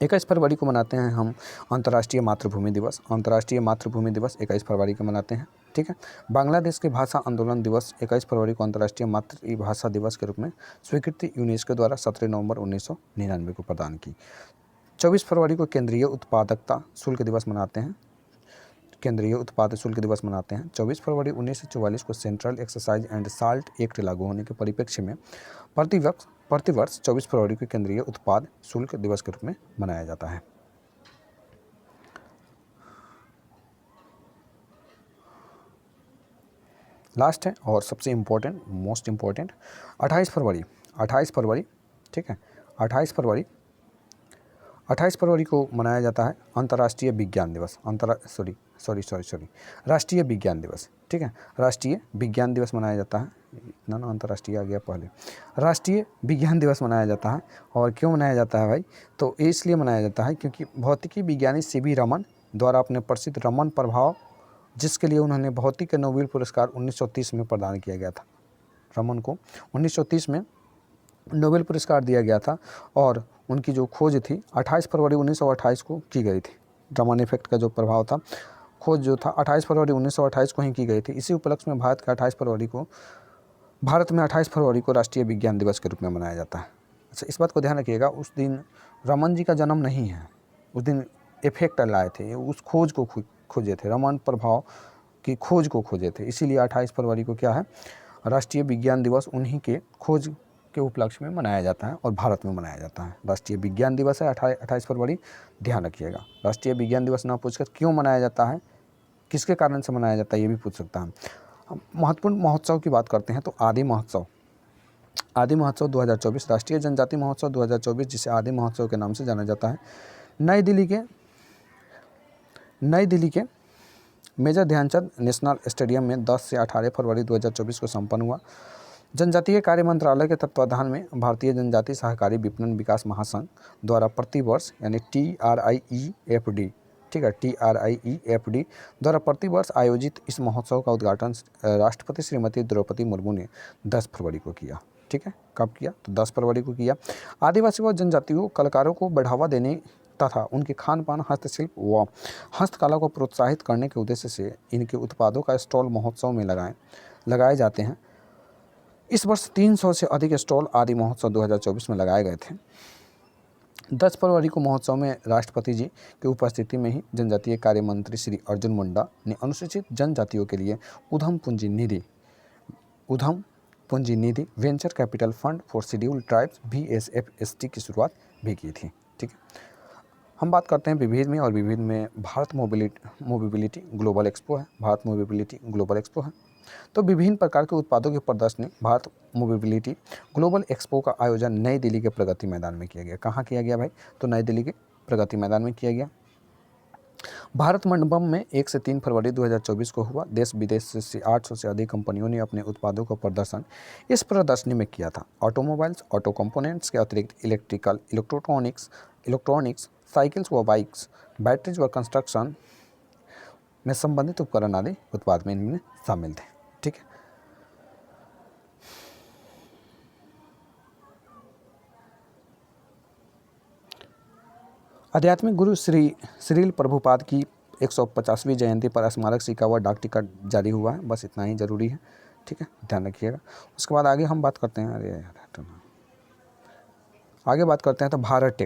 21 फरवरी को मनाते हैं हम अंतर्राष्ट्रीय मातृभूमि दिवस। अंतर्राष्ट्रीय मातृभूमि दिवस 21 फरवरी को मनाते हैं, ठीक है। बांग्लादेश के भाषा आंदोलन दिवस 21 फरवरी को अंतर्राष्ट्रीय मातृभाषा दिवस के रूप में स्वीकृति यूनेस्को द्वारा 17 नवंबर 1999 को प्रदान की। 24 फरवरी को केंद्रीय उत्पादकता शुल्क दिवस मनाते हैं। केंद्रीय उत्पाद शुल्क दिवस मनाते हैं। 24 फरवरी 1944 को central excise and salt act लागू होने के परिप्रेक्ष्य में प्रतिवर्ष 24 फरवरी को केंद्रीय उत्पाद शुल्क दिवस के रूप में मनाया जाता है। लास्ट है और सबसे इम्पोर्टेंट, मोस्ट इम्पोर्टेंट, 28 फरवरी, ठीक है, 28 फरवरी को मनाया जाता है अंतर्राष्ट्रीय विज्ञान दिवस। राष्ट्रीय विज्ञान दिवस, ठीक है, राष्ट्रीय विज्ञान दिवस मनाया जाता है। इतना ना अंतर्राष्ट्रीय आ गया पहले, राष्ट्रीय विज्ञान दिवस मनाया जाता है। और क्यों मनाया जाता है भाई, तो इसलिए मनाया जाता है क्योंकि भौतिकी विज्ञानी सीवी रमन द्वारा अपने प्रसिद्ध रमन प्रभाव, जिसके लिए उन्होंने भौतिक के नोबेल पुरस्कार 1930 में प्रदान किया गया था। रमन को 1930 में नोबेल पुरस्कार दिया गया था और उनकी जो खोज थी 28 फरवरी 1928 को की गई थी। रमन इफेक्ट का जो प्रभाव था, खोज जो था 28 फरवरी 1928 को ही की गई थी। इसी उपलक्ष्य में भारत में 28 फरवरी को राष्ट्रीय विज्ञान दिवस के रूप में मनाया जाता है। अच्छा, इस बात को ध्यान रखिएगा, उस दिन रमन जी का जन्म नहीं है, उस दिन इफेक्ट लाए थे, उस खोज को खोजे थे, रमन प्रभाव की खोज को खोजे थे। इसीलिए 28 फरवरी को क्या है, राष्ट्रीय विज्ञान दिवस उन्हीं के खोज के उपलक्ष्य में मनाया जाता है और भारत में मनाया जाता है। राष्ट्रीय विज्ञान दिवस है 28 फरवरी, ध्यान रखिएगा। राष्ट्रीय विज्ञान दिवस ना पूछकर क्यों मनाया जाता है, किसके कारण से मनाया जाता है, ये भी पूछ सकता है। हम महत्वपूर्ण महोत्सव की बात करते हैं तो आदि महोत्सव 2024, राष्ट्रीय जनजाति महोत्सव 2024, जिसे आदि महोत्सव के नाम से जाना जाता है, नई दिल्ली के मेजर ध्यानचंद नेशनल स्टेडियम में 10 से 18 फरवरी 2024 को संपन्न हुआ। जनजातीय कार्य मंत्रालय के तत्वाधान में भारतीय जनजाति सहकारी विपणन विकास महासंघ द्वारा प्रतिवर्ष, यानी TRIEFD, ठीक है, TRIEFD द्वारा प्रतिवर्ष आयोजित इस महोत्सव का उद्घाटन राष्ट्रपति श्रीमती द्रौपदी मुर्मू ने 10 फरवरी को किया। ठीक है, कब किया, तो 10 फरवरी को किया। आदिवासी व जनजातियों कलाकारों को बढ़ावा देने तथा उनके खान पान, हस्तशिल्प व हस्तकला को प्रोत्साहित करने के उद्देश्य से इनके उत्पादों का स्टॉल महोत्सव में लगाए जाते हैं। इस वर्ष 300 से अधिक स्टॉल आदि महोत्सव 2024 में लगाए गए थे। 10 फरवरी को महोत्सव में राष्ट्रपति जी की उपस्थिति में ही जनजातीय कार्य मंत्री श्री अर्जुन मुंडा ने अनुसूचित जनजातियों के लिए उधम पूंजी निधि venture capital fund for scheduled tribes VSFST की शुरुआत भी की थी। ठीक है, हम बात करते हैं विविध में, और विविध में भारत मोबिलिटी ग्लोबल एक्सपो है। भारत मोबिलिटी ग्लोबल एक्सपो है, तो विभिन्न प्रकार के उत्पादों की प्रदर्शनी भारत मोबिलिटी ग्लोबल एक्सपो का आयोजन नई दिल्ली के प्रगति मैदान में किया गया। कहाँ किया गया भाई, तो नई दिल्ली के प्रगति मैदान में किया गया। भारत मंडपम में 1 से 3 फरवरी 2024 को हुआ। देश विदेश से 800 से अधिक कंपनियों ने अपने उत्पादों का प्रदर्शन इस प्रदर्शनी में किया था। ऑटोमोबाइल्स, ऑटो कंपोनेंट्स के अतिरिक्त इलेक्ट्रॉनिक्स, साइकिल्स व बाइक्स, बैटरीज व कंस्ट्रक्शन में संबंधित उपकरण आदि उत्पाद में इनमें शामिल थे। ठीक है, आध्यात्मिक गुरु श्री श्रील प्रभुपाद की 150वीं जयंती पर स्मारक सिक्का व डाक टिकट जारी हुआ है। बस इतना ही ज़रूरी है। ठीक है, ध्यान रखिएगा। उसके बाद आगे हम बात करते हैं, आगे बात करते हैं तो भारत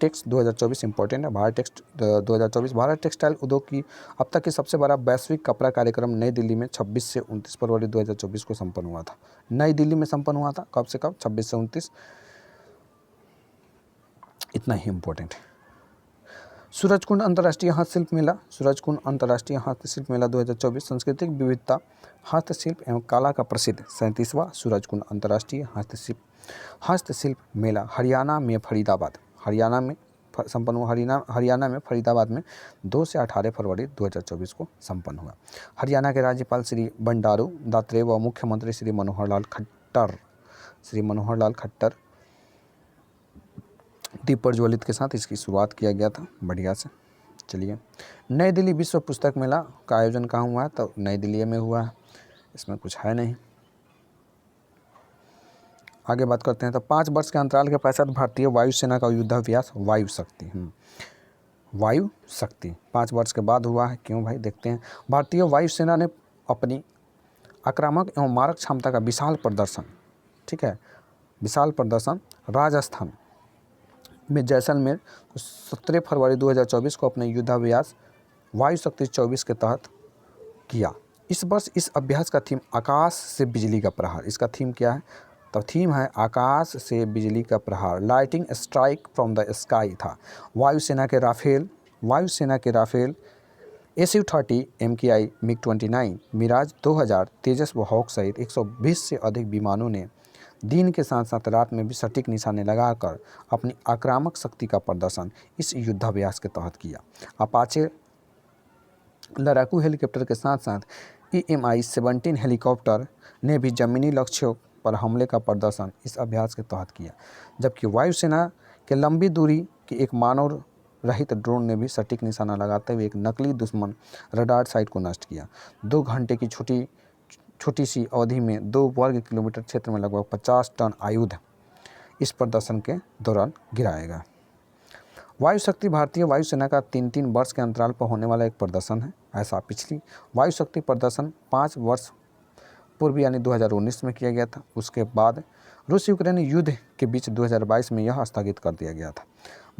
टेक्स 2024 इंपॉर्टेंट है। भारत टेक्स 2024 भारत टेक्सटाइल उद्योग की अब तक की सबसे बड़ा वैश्विक कपड़ा कार्यक्रम नई दिल्ली में 26 से 29 फरवरी 2024 को संपन्न हुआ था। नई दिल्ली में संपन्न हुआ था, कब से कब, 26 से 29, इतना ही इंपॉर्टेंट है। सूरजकुंड अंतर्राष्ट्रीय हस्तशिल्प मेला 2024 सांस्कृतिक विविधता, हस्तशिल्प एवं कला का प्रसिद्ध 37वां सूरजकुंड अंतर्राष्ट्रीय हस्तशिल्प मेला हरियाणा में फरीदाबाद में 2 से 18 फरवरी 2024 को संपन्न हुआ। हरियाणा के राज्यपाल श्री बंडारू दत्तात्रेय व मुख्यमंत्री श्री मनोहर लाल खट्टर दीप प्रज्वलित के साथ इसकी शुरुआत किया गया था। बढ़िया से चलिए, नई दिल्ली विश्व पुस्तक मेला का आयोजन कहाँ हुआ है? तो नई दिल्ली में हुआ है, इसमें कुछ है नहीं। आगे बात करते हैं। तो 5 वर्ष के अंतराल के पश्चात भारतीय वायुसेना का युद्धाभ्यास वायु शक्ति, वायु शक्ति 5 वर्ष के बाद हुआ है। क्यों भाई, देखते हैं। भारतीय वायुसेना ने अपनी आक्रामक एवं मारक क्षमता का विशाल प्रदर्शन, ठीक है, विशाल प्रदर्शन राजस्थान में जैसलमेर 17 फरवरी 2024 को अपने युद्धाभ्यास वायु शक्ति 24 के तहत किया। इस वर्ष इस अभ्यास का थीम आकाश से बिजली का प्रहार। इसका थीम क्या है? तो थीम है आकाश से बिजली का प्रहार, lighting strike from the sky था। वायुसेना के Rafale SU-30 MKI MiG-29 Miraj 2000 तेजस व हॉक सहित 120 से अधिक विमानों ने दिन के साथ साथ रात में भी सटीक निशाने लगाकर अपनी आक्रामक शक्ति का प्रदर्शन इस युद्धाभ्यास के तहत किया। अपाचे लड़ाकू हेलीकॉप्टर के साथ साथ EMI-17 हेलीकॉप्टर ने भी जमीनी लक्ष्यों पर हमले का प्रदर्शन इस अभ्यास के तहत किया, जबकि वायुसेना के लंबी दूरी के एक मानव रहित ड्रोन ने भी सटीक निशाना लगाते हुए एक नकली दुश्मन रडार साइट को नष्ट किया। 2 घंटे की छोटी सी अवधि में 2 वर्ग किलोमीटर क्षेत्र में लगभग 50 टन आयुध इस प्रदर्शन के दौरान गिराया गया। वायु शक्ति भारतीय वायुसेना का 3-3 वर्ष के अंतराल पर होने वाला एक प्रदर्शन है। ऐसा पिछली वायु शक्ति प्रदर्शन 5 वर्ष पूर्व यानी 2019 में किया गया था। उसके बाद रूस यूक्रेन युद्ध के बीच 2022 में यह स्थगित कर दिया गया था।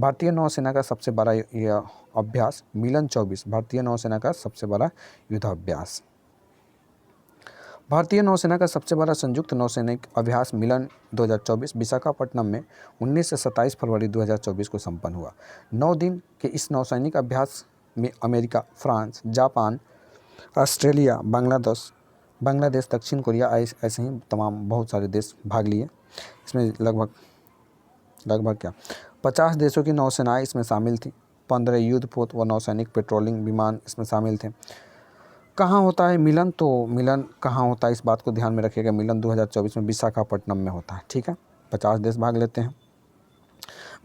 भारतीय नौसेना का सबसे बड़ा यह अभ्यास मिलन 24, भारतीय नौसेना का सबसे बड़ा युद्धाभ्यास। भारतीय नौसेना का सबसे बड़ा संयुक्त नौसैनिक अभ्यास मिलन 2024 विशाखापट्टनम में 19 से 27 फरवरी 2024 को संपन्न हुआ। 9 दिन के इस नौसैनिक अभ्यास में America, France, Japan, Australia, Bangladesh, दक्षिण कोरिया ऐसे ही तमाम बहुत सारे देश भाग लिए। इसमें लगभग 50 देशों की नौसेनाएं इसमें शामिल थी। 15 युद्धपोत व नौसैनिक पेट्रोलिंग विमान इसमें शामिल थे। कहाँ होता है मिलन? तो मिलन कहाँ होता है इस बात को ध्यान में रखिएगा। मिलन 2024 में विशाखापट्टनम में होता है, ठीक है। 50 देश भाग लेते हैं।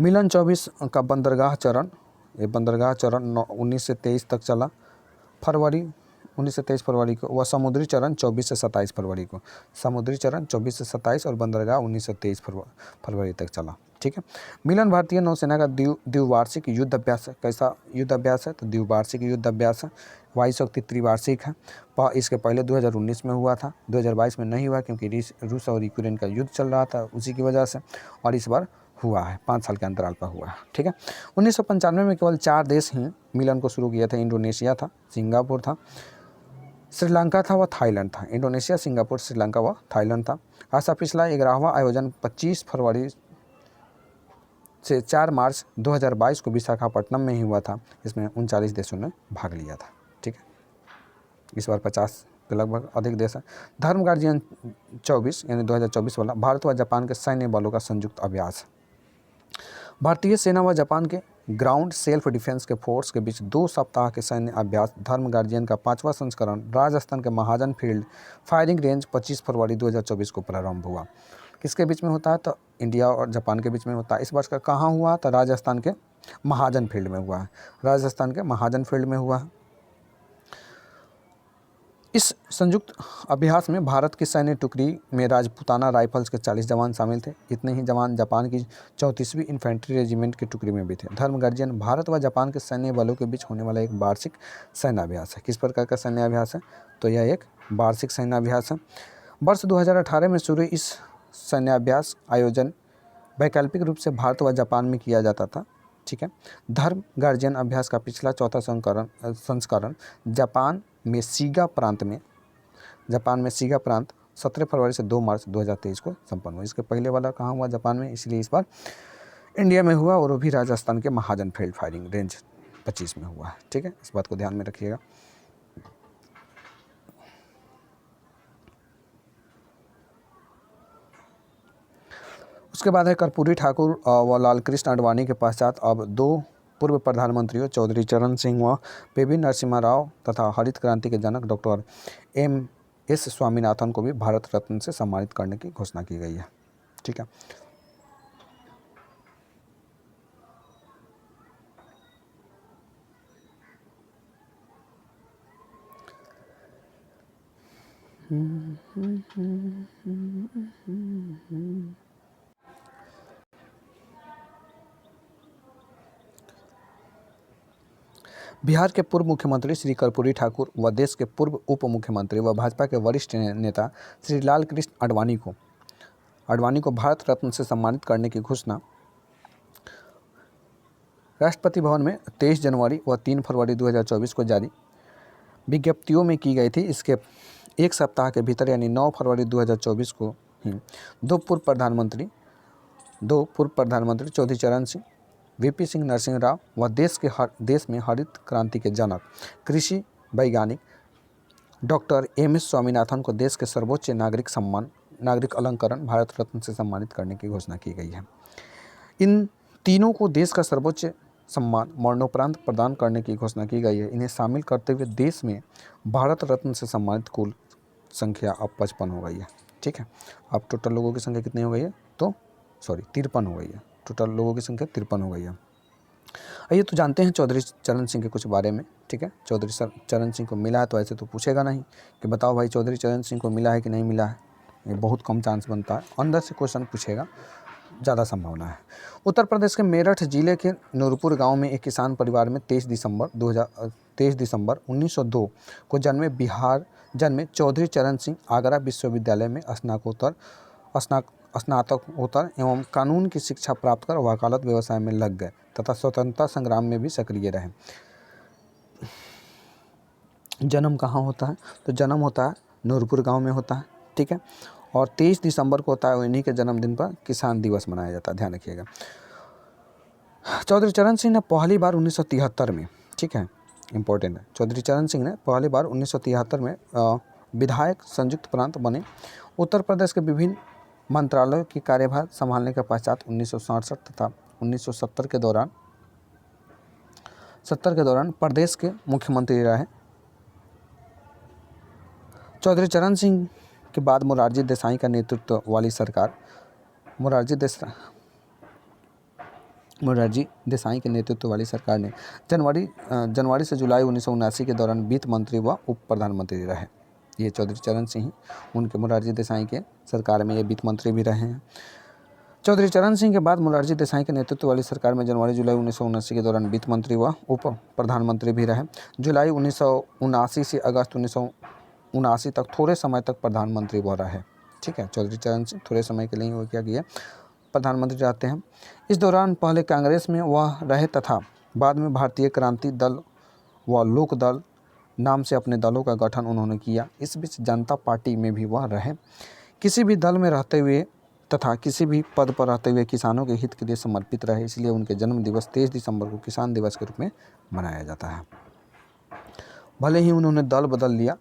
मिलन 24 का बंदरगाह चरण, ये बंदरगाह चरण 19 से 23 तक चला, फरवरी 19 से 23 फरवरी को। वह समुद्री चरण 24 से 27 फरवरी को, समुद्री चरण 24 से 27 और बंदरगाह 19 से 23 फरवरी तक चला, ठीक है। मिलन भारतीय नौसेना का द्विवार्षिक युद्ध अभ्यास है। कैसा युद्ध अभ्यास है? तो द्विवार्षिक युद्ध अभ्यास है। वायु शक्ति त्रिवार्षिक है। इसके पहले 2019 में हुआ था, 2022 में नहीं हुआ क्योंकि रूस और यूक्रेन का युद्ध चल रहा था, उसी की वजह से। और इस बार हुआ है, 5 साल के अंतराल पर हुआ है, ठीक है। 1995 में केवल 4 देश ही मिलन को शुरू किया था। इंडोनेशिया था, सिंगापुर था, श्रीलंका था व थाईलैंड था। इंडोनेशिया, सिंगापुर, श्रीलंका व थाईलैंड था। ऐसा पिछला 11वां आयोजन 25 फरवरी से 4 मार्च 2022 को विशाखापट्टनम में ही हुआ था। इसमें 39 देशों ने भाग लिया था, ठीक है। इस बार 50 के लगभग अधिक देश है। धर्म गार्जियन 24 यानी 2024 वाला भारत व जापान के सैन्य बलों का संयुक्त अभ्यास। भारतीय सेना व जापान के ग्राउंड सेल्फ डिफेंस के फोर्स के बीच 2 सप्ताह के सैन्य अभ्यास धर्म गार्जियन का 5वां संस्करण राजस्थान के महाजन फील्ड फायरिंग रेंज 25 फरवरी 2024 को प्रारंभ हुआ। किसके बीच में होता है? तो इंडिया और जापान के बीच में होता है। इस वर्ष का कहाँ हुआ? तो राजस्थान के महाजन फील्ड में हुआ है, राजस्थान के महाजन फील्ड में हुआ है। इस संयुक्त अभ्यास में भारत की सैन्य टुकड़ी में राजपूताना राइफल्स के 40 जवान शामिल थे। इतने ही जवान जापान की 34वीं इन्फेंट्री रेजिमेंट की टुकड़ी में भी थे। धर्म गार्जियन भारत व जापान के सैन्य बलों के बीच होने वाला एक वार्षिक सैन्य अभ्यास है। किस प्रकार का सैन्य अभ्यास है? तो यह एक वार्षिक सैन्य अभ्यास है। वर्ष 2018 में शुरू इस सैन्य अभ्यास आयोजन वैकल्पिक रूप से भारत व जापान में किया जाता था, ठीक है। धर्म गार्जियन अभ्यास का पिछला 4था संस्करण जापान में सीगा प्रांत 17 फरवरी से 2 मार्च 2023 को संपन्न हुआ। इसके पहले वाला कहाँ हुआ? जापान में, इसलिए इस बार इंडिया में हुआ और वो भी राजस्थान के महाजन फील्ड फायरिंग रेंज 25 में हुआ है, ठीक है। इस बात को ध्यान में रखिएगा। उसके बाद है कर्पूरी ठाकुर व लालकृष्ण आडवाणी के पश्चात अब 2 पूर्व प्रधानमंत्रियों चौधरी चरण सिंह व पी.वी. नरसिम्हा राव तथा हरित क्रांति के जनक डॉक्टर M.S. स्वामीनाथन को भी भारत रत्न से सम्मानित करने की घोषणा की गई है, ठीक है। बिहार के पूर्व मुख्यमंत्री श्री कर्पूरी ठाकुर व देश के पूर्व उप मुख्यमंत्री व भाजपा के वरिष्ठ नेता श्री लाल कृष्ण आडवाणी को भारत रत्न से सम्मानित करने की घोषणा राष्ट्रपति भवन में 23 जनवरी व 3 फरवरी 2024 को जारी विज्ञप्तियों में की गई थी। इसके एक सप्ताह के भीतर यानी 9 फरवरी 2024 को ही दो पूर्व प्रधानमंत्री चौधरी चरण सिंह, वीपी सिंह नरसिंह राव व देश में हरित क्रांति के जनक कृषि वैज्ञानिक डॉक्टर एम.एस. स्वामीनाथन को देश के सर्वोच्च नागरिक अलंकरण भारत रत्न से सम्मानित करने की घोषणा की गई है। इन तीनों को देश का सर्वोच्च सम्मान मरणोपरांत प्रदान करने की घोषणा की गई है। इन्हें शामिल करते हुए देश में भारत रत्न से सम्मानित कुल संख्या अब 55 हो गई है। ठीक है, अब टोटल लोगों की संख्या कितनी हो गई है? तो 53 हो गई है। टोटल लोगों की संख्या 53 हो गई है। आइए तो जानते हैं चौधरी चरण सिंह के कुछ बारे में। ठीक है, चौधरी चरण सिंह को मिला है तो ऐसे तो पूछेगा नहीं कि बताओ भाई चौधरी चरण सिंह को मिला है कि नहीं मिला है, ये बहुत कम चांस बनता है। अंदर से क्वेश्चन पूछेगा, ज़्यादा संभावना है। उत्तर प्रदेश के मेरठ जिले के नूरपुर गांव में एक किसान परिवार में 23 दिसंबर 1902 को जन्मे चौधरी चरण सिंह आगरा विश्वविद्यालय में स्नातकोत्तर एवं कानून की शिक्षा प्राप्त कर वकालत व्यवसाय में लग गए तथा स्वतंत्रता संग्राम में भी सक्रिय रहे। जन्म कहाँ होता है? तो जन्म होता है नूरपुर गांव में होता है। ठीक है, और 23 दिसंबर को होता है, इन्हीं के जन्मदिन पर किसान दिवस मनाया जाता है, ध्यान रखिएगा। चौधरी चरण सिंह ने पहली बार 1973 में, ठीक है इंपॉर्टेंट है, चौधरी चरण सिंह ने पहली बार 1973 में विधायक संयुक्त प्रांत बने। उत्तर प्रदेश के विभिन्न मंत्रालयों की कार्यभार संभालने के पश्चात 1967 तथा 1970 के दौरान प्रदेश के मुख्यमंत्री रहे। चौधरी चरण सिंह के बाद मोरारजी देसाई का नेतृत्व वाली सरकार मोरारजी देसाई के नेतृत्व वाली सरकार ने जनवरी से जुलाई 1979 के दौरान वित्त मंत्री व उप प्रधानमंत्री रहे। ये चौधरी चरण सिंह, उनके मोरारजी देसाई के सरकार में ये वित्त मंत्री भी रहे हैं। चौधरी चरण सिंह के बाद मोरारजी देसाई के नेतृत्व वाली सरकार में जनवरी-जुलाई 1979 के दौरान वित्त मंत्री व उप प्रधानमंत्री भी रहे। जुलाई 1979 से अगस्त 1979 तक थोड़े समय तक प्रधानमंत्री वह रहे। ठीक है, चौधरी चरण सिंह थोड़े समय के लिए वो क्या किया, प्रधानमंत्री रहते हैं। इस दौरान पहले कांग्रेस में वह रहे तथा बाद में भारतीय क्रांति दल व लोक दल नाम से अपने दलों का गठन उन्होंने किया। इस बीच जनता पार्टी में भी वह रहे। किसी भी दल में रहते हुए तथा किसी भी पद पर रहते हुए किसानों के हित के लिए समर्पित रहे, इसलिए उनके जन्म दिवस 23 दिसंबर को किसान दिवस के रूप में मनाया जाता है। भले ही उन्होंने दल बदल लिया,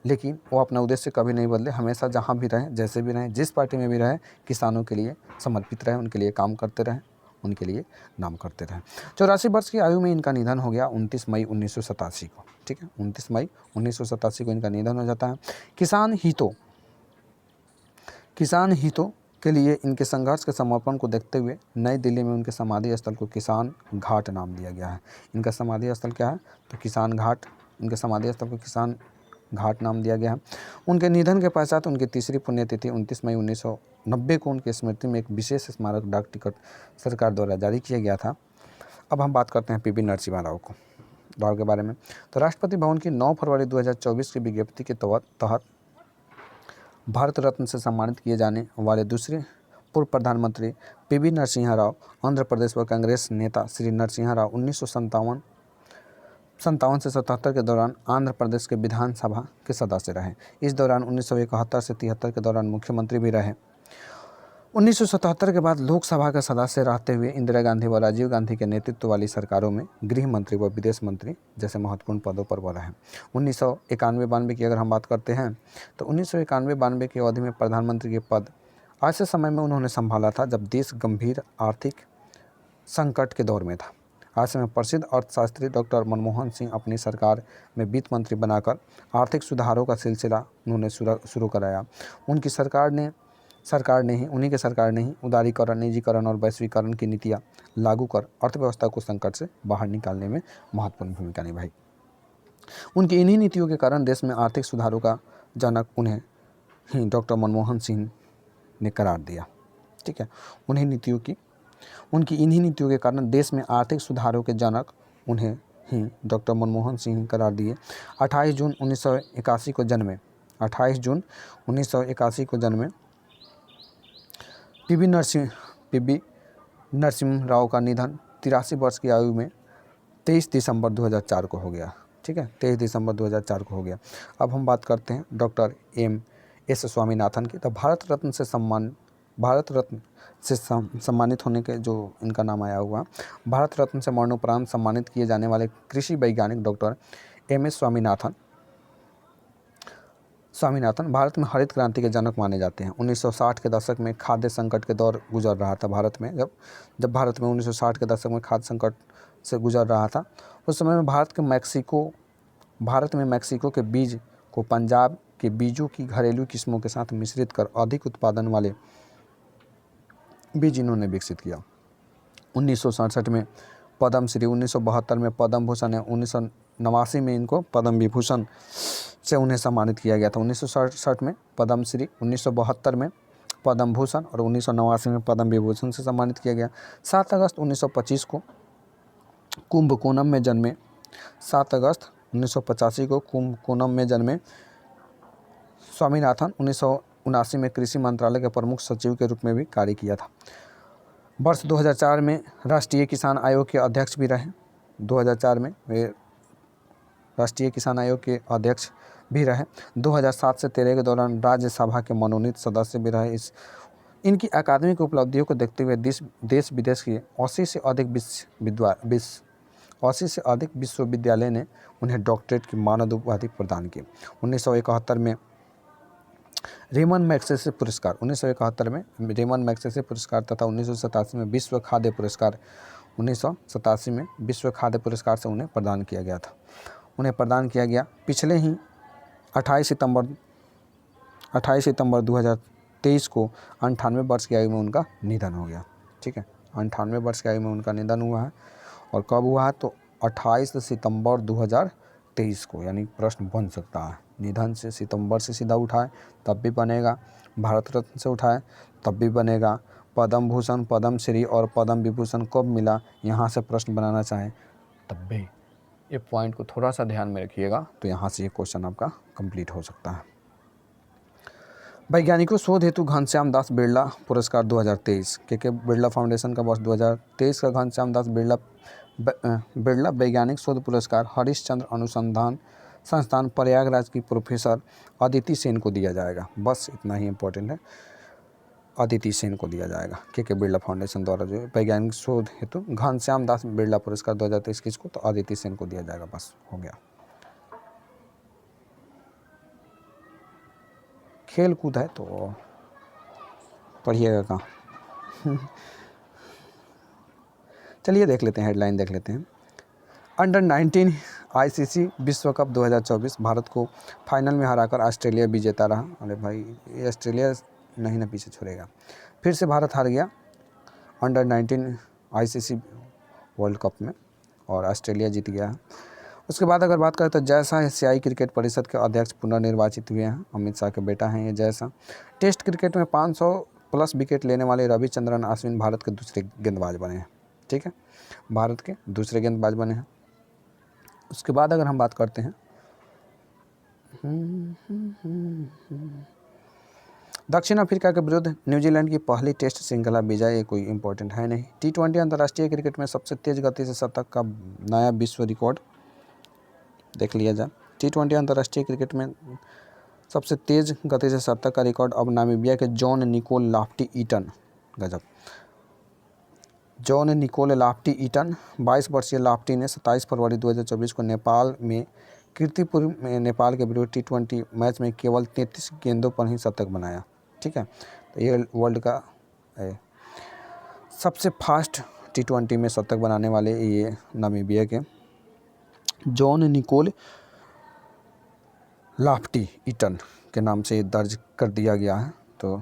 लेकिन वो अपना उद्देश्य कभी नहीं बदले। हमेशा जहाँ भी रहे, जैसे भी रहे, जिस पार्टी में भी रहे, किसानों के लिए समर्पित रहे, उनके लिए काम करते रहे, उनके लिए नाम करते रहे। 84 वर्ष की आयु में इनका निधन हो गया 29 मई 1987 को। ठीक है, 29 मई 1987 को इनका निधन हो जाता है। किसान हितों के लिए इनके संघर्ष के समर्पण को देखते हुए नई दिल्ली में उनके समाधि स्थल को किसान घाट नाम दिया गया है। इनका समाधि स्थल क्या है? तो किसान घाट। इनके समाधि स्थल को किसान घाट नाम दिया गया है। उनके निधन के पश्चात उनकी तीसरी पुण्यतिथि 29 मई 1990 को उनकी स्मृति में एक विशेष स्मारक डाक टिकट सरकार द्वारा जारी किया गया था। अब हम बात करते हैं पीवी नरसिम्हा राव के बारे में। तो राष्ट्रपति भवन की 9 फरवरी 2024 की विज्ञप्ति के तहत भारत रत्न से सम्मानित किए जाने वाले दूसरे पूर्व प्रधानमंत्री पीवी नरसिम्हा राव आंध्र प्रदेश व कांग्रेस नेता श्री नरसिम्हा राव 1957 से 77 के दौरान आंध्र प्रदेश के विधानसभा के सदस्य रहे। इस दौरान 1971 से 73 के दौरान मुख्यमंत्री भी रहे। 1977 के बाद लोकसभा का सदस्य रहते हुए इंदिरा गांधी व राजीव गांधी के नेतृत्व वाली सरकारों में गृह मंत्री व विदेश मंत्री जैसे महत्वपूर्ण पदों पर वह रहे। 1991-92 की अगर हम बात करते हैं तो 1991-92 की अवधि में प्रधानमंत्री के पद ऐसे समय में उन्होंने संभाला था जब देश गंभीर आर्थिक संकट के दौर में था। ऐसे में प्रसिद्ध अर्थशास्त्री डॉक्टर मनमोहन सिंह अपनी सरकार में वित्त मंत्री बनाकर आर्थिक सुधारों का सिलसिला उन्होंने शुरू कराया। उन्हीं की सरकार ने ही उदारीकरण, निजीकरण और वैश्वीकरण की नीतियाँ लागू कर अर्थव्यवस्था को संकट से बाहर निकालने में महत्वपूर्ण भूमिका निभाई। उनकी इन्हीं नीतियों के कारण देश में आर्थिक सुधारों का जनक उन्हें ही डॉक्टर मनमोहन सिंह ने करार दिया। ठीक है, उनकी इन्हीं नीतियों के कारण देश में आर्थिक सुधारों के जनक उन्हें ही डॉक्टर मनमोहन सिंह करार दिए। 28 जून 1981 को जन्मे 28 जून 1981 को जन्मे पीवी नरसिम्हा राव का निधन 83 वर्ष की आयु में 23 दिसंबर 2004 को हो गया। ठीक है, 23 दिसंबर 2004 को हो गया। अब हम बात करते हैं डॉक्टर एम.एस. स्वामीनाथन की। तो भारत रत्न से सम्मानित होने के जो इनका नाम आया हुआ, भारत रत्न से मरणोपरांत सम्मानित किए जाने वाले कृषि वैज्ञानिक डॉक्टर एम.एस. स्वामीनाथन भारत में हरित क्रांति के जनक माने जाते हैं। 1960 के दशक में खाद्य संकट के दौर गुजर रहा था भारत में। जब भारत में 1960 के दशक में खाद्य संकट से गुजर रहा था, उस समय में भारत में मैक्सिको के बीज को पंजाब के बीजों की घरेलू किस्मों के साथ मिश्रित कर अधिक उत्पादन वाले बीज इन्होंने विकसित किया। 1967 में पद्मश्री, 1972 में पद्म भूषण है, 1989 में इनको पद्म विभूषण से उन्हें सम्मानित किया गया था। 1967 में पद्मश्री, 1972 में पद्म भूषण और 1989 में पद्म विभूषण से सम्मानित किया गया। 7 अगस्त 1925 को कुंभकोणम में जन्मे 7 अगस्त 1985 को कुंभकोणम में जन्मे स्वामीनाथन 1979 में कृषि मंत्रालय के प्रमुख सचिव के रूप में भी कार्य किया था। वर्ष 2004 में राष्ट्रीय किसान आयोग के अध्यक्ष भी रहे। 2004 में वे राष्ट्रीय किसान आयोग के अध्यक्ष भी रहे। 2007 से 13 के दौरान राज्यसभा के मनोनीत सदस्य भी रहे। इनकी अकादमिक उपलब्धियों को देखते हुए देश विदेश के 80 से अधिक विश्वविद्यालय ने उन्हें डॉक्टरेट की मानद उपाधि प्रदान की। 1971 में रेमन मैग्सेसे पुरस्कार 1971 में रेमन मैग्सेसे पुरस्कार तथा 1987 में विश्व खाद्य पुरस्कार 1987 में विश्व खाद्य पुरस्कार से उन्हें प्रदान किया गया। पिछले ही 28 सितंबर 2023 को 98 वर्ष की आयु में उनका निधन हो गया। ठीक है, 98 वर्ष की आयु में उनका निधन हुआ है। और कब हुआ है? तो 28 सितंबर 2023 को। यानी प्रश्न बन सकता है, निधन से सितंबर से सीधा उठाए तब भी बनेगा, भारत रत्न से उठाए तब भी बनेगा, पद्म भूषण, पद्म श्री और पद्म विभूषण कब मिला, यहाँ से प्रश्न बनाना चाहे तब भी। ये पॉइंट को थोड़ा सा ध्यान में रखिएगा तो यहाँ से ये क्वेश्चन आपका कंप्लीट हो सकता है। वैज्ञानिकों शोध हेतु घनश्याम दास बिरला पुरस्कार 2023। के बिरला फाउंडेशन का वर्ष 2023 का घनश्याम दास बिरला वैज्ञानिक शोध पुरस्कार हरिश्चंद्र अनुसंधान संस्थान प्रयागराज की प्रोफेसर अदिति सेन को दिया जाएगा। बस इतना ही इम्पोर्टेंट है, अदिति सेन को दिया जाएगा। के बिरला फाउंडेशन द्वारा जो वैज्ञानिक शोध हेतु घनश्याम दास बिरला पुरस्कार 2023 किसको? तो अदिति सेन को दिया जाएगा। बस हो गया। खेल कूद है तो पढ़िएगा कहाँ। चलिए देख लेते हैं, हेडलाइन देख लेते हैं। अंडर 19 आईसीसी विश्व कप 2024 भारत को फाइनल में हराकर ऑस्ट्रेलिया विजेता रहा। अरे भाई, ये ऑस्ट्रेलिया नहीं ना पीछे छोड़ेगा। फिर से भारत हार गया अंडर 19 आईसीसी वर्ल्ड कप में और ऑस्ट्रेलिया जीत गया है। उसके बाद अगर बात करें तो जय शाह एशियाई क्रिकेट परिषद के अध्यक्ष पुनर्निर्वाचित हुए हैं। अमित शाह के बेटा हैं ये जय शाह। टेस्ट क्रिकेट में 500 प्लस विकेट लेने वाले रविचंद्रन अश्विन भारत के दूसरे गेंदबाज बने हैं। ठीक है, भारत के दूसरे गेंदबाज बने हैं। उसके बाद अगर हम बात करते हैं दक्षिण अफ्रीका के विरुद्ध न्यूजीलैंड की पहली टेस्ट श्रृंखला विजय, ये कोई इंपॉर्टेंट है नहीं। T20 अंतर्राष्ट्रीय क्रिकेट में सबसे तेज गति से शतक का नया विश्व रिकॉर्ड देख लिया जाए। T20 अंतर्राष्ट्रीय क्रिकेट में सबसे तेज गति से शतक का रिकॉर्ड अब नामीबिया के जॉन निकोल लाफ्टी ईटन, गजब, जॉन निकोल लाफ्टी ईटन 22 वर्षीय लाफ्टी ने 27 फरवरी 2024 को नेपाल में कीर्तिपुर में नेपाल के विरुद्ध T20 मैच में केवल 33 गेंदों पर ही शतक बनाया। ठीक है, तो ये वर्ल्ड का सबसे फास्ट T20 में शतक बनाने वाले ये नामीबिया के जॉन निकोल लाफ्टी ईटन के नाम से दर्ज कर दिया गया है। तो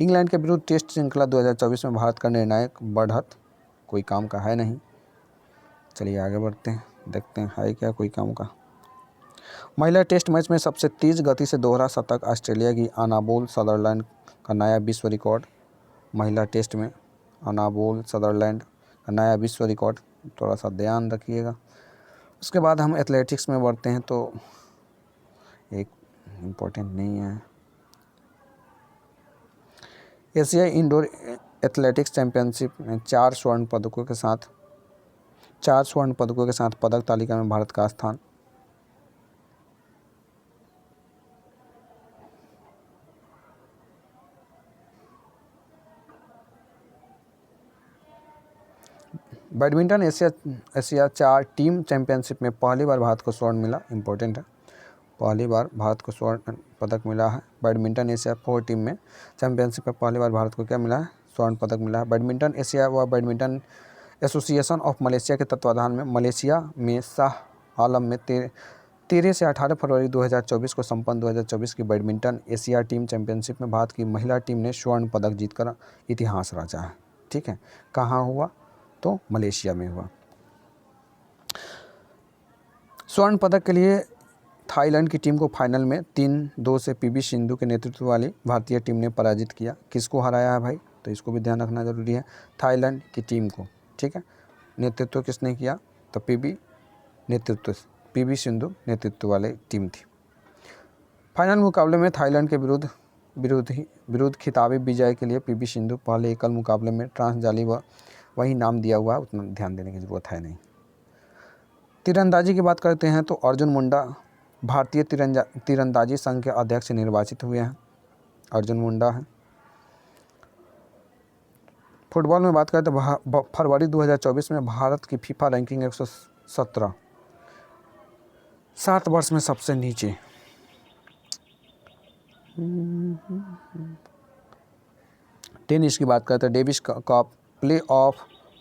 इंग्लैंड के विरुद्ध टेस्ट श्रृंखला 2024 में भारत का निर्णायक बढ़त कोई काम का है नहीं। चलिए आगे बढ़ते हैं, देखते हैं है क्या कोई काम का। महिला टेस्ट मैच में सबसे तेज गति से दोहरा शतक ऑस्ट्रेलिया की अनाबोल सदरलैंड का नया विश्व रिकॉर्ड। महिला टेस्ट में अनाबोल सदरलैंड का नया विश्व रिकॉर्ड, थोड़ा सा ध्यान रखिएगा। उसके बाद हम एथलेटिक्स में बढ़ते हैं, तो एक इम्पोर्टेंट नहीं है। एशियाई इंडोर एथलेटिक्स चैंपियनशिप में 4 स्वर्ण पदकों के साथ पदक तालिका में भारत का स्थान। बैडमिंटन एशिया 4 टीम चैंपियनशिप में पहली बार भारत को स्वर्ण मिला, इम्पोर्टेंट है, पहली बार भारत को स्वर्ण पदक मिला है। बैडमिंटन एशिया 4 टीम में चैंपियनशिप में पहली बार भारत को क्या मिला है? स्वर्ण पदक मिला है। बैडमिंटन एशिया व बैडमिंटन एसोसिएशन ऑफ मलेशिया के तत्वाधान में मलेशिया में शाह आलम में 13 से 18 फरवरी 2024 को संपन्न 2024 की बैडमिंटन एशिया टीम चैंपियनशिप में भारत की महिला टीम ने स्वर्ण पदक जीतकर इतिहास रचा है। ठीक है, कहाँ हुआ? तो मलेशिया में हुआ। स्वर्ण पदक के लिए थाईलैंड की टीम को फाइनल में 3-2 से पीवी सिंधु के नेतृत्व वाली भारतीय टीम ने पराजित किया। किसको हराया है भाई? तो इसको भी ध्यान रखना जरूरी है, थाईलैंड की टीम को। ठीक है, नेतृत्व किसने किया? तो पीवी सिंधु नेतृत्व वाली टीम थी। फाइनल मुकाबले में थाईलैंड के विरुद्ध खिताबी विजय के लिए पीवी सिंधु पहले एकल मुकाबले में ट्रांस जाली वही नाम दिया हुआ, उतना ध्यान देने की ज़रूरत है नहीं। तीरंदाजी की बात करते हैं तो अर्जुन मुंडा भारतीय तीरंदाजी संघ के अध्यक्ष निर्वाचित हुए हैं, अर्जुन मुंडा हैं। फुटबॉल में बात करें तो फरवरी 2024 में भारत की फीफा रैंकिंग 117, 7 वर्ष में सबसे नीचे। टेनिस की बात करें तो डेविस कप प्ले ऑफ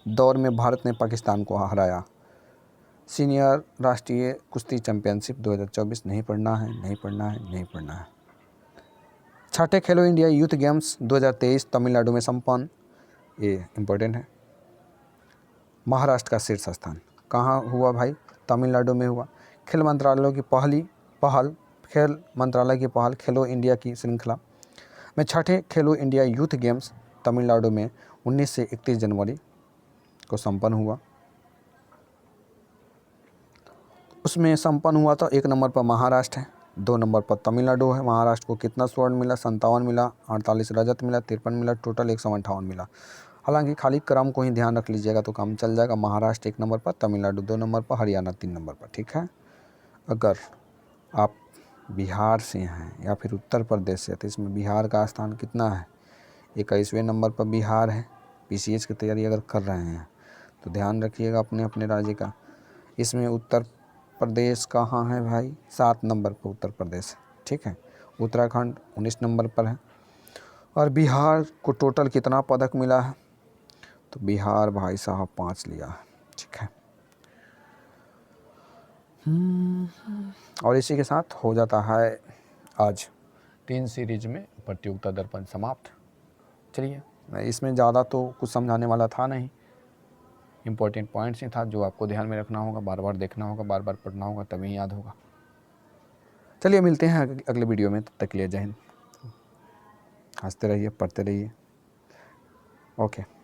दौर में भारत ने पाकिस्तान को हराया। सीनियर राष्ट्रीय कुश्ती चैंपियनशिप 2024 नहीं पढ़ना है। छठे खेलो इंडिया यूथ गेम्स 2023 तमिलनाडु में संपन्न, ये इम्पोर्टेंट है। महाराष्ट्र का शीर्ष स्थान कहाँ हुआ भाई? तमिलनाडु में हुआ। खेल मंत्रालय की पहल खेलो इंडिया की श्रृंखला में छठे खेलो इंडिया यूथ गेम्स तमिलनाडु में 19 से 31 जनवरी को संपन्न हुआ। उसमें संपन्न हुआ तो 1 नंबर पर महाराष्ट्र है, 2 नंबर पर तमिलनाडु है। महाराष्ट्र को कितना स्वर्ण मिला? 57 मिला, 48 रजत मिला, 53 मिला, टोटल 158 मिला। हालांकि खाली क्रम को ही ध्यान रख लीजिएगा तो काम चल जाएगा। महाराष्ट्र 1 नंबर पर, तमिलनाडु 2 नंबर पर, हरियाणा 3 नंबर पर। ठीक है, अगर आप बिहार से हैं या फिर उत्तर प्रदेश से तो इसमें बिहार का स्थान कितना है? 21वें नंबर पर बिहार है। PCH की तैयारी अगर कर रहे हैं तो ध्यान रखिएगा अपने अपने राज्य का। इसमें उत्तर प्रदेश कहाँ है भाई? 7 नंबर पर उत्तर प्रदेश है। ठीक है, उत्तराखंड 19 नंबर पर है। और बिहार को टोटल कितना पदक मिला है? तो बिहार भाई साहब 5 लिया है। ठीक है, और इसी के साथ हो जाता है आज 3 सीरीज में प्रतियोगिता दर्पण समाप्त। चलिए, इसमें ज़्यादा तो कुछ समझाने वाला था नहीं, इम्पोर्टेंट पॉइंट्स ही था जो आपको ध्यान में रखना होगा, बार बार देखना होगा, बार बार पढ़ना होगा, तभी याद होगा। चलिए मिलते हैं अगले वीडियो में, तब तक के लिए जय हिंद। हंसते रहिए, पढ़ते रहिए। ओके।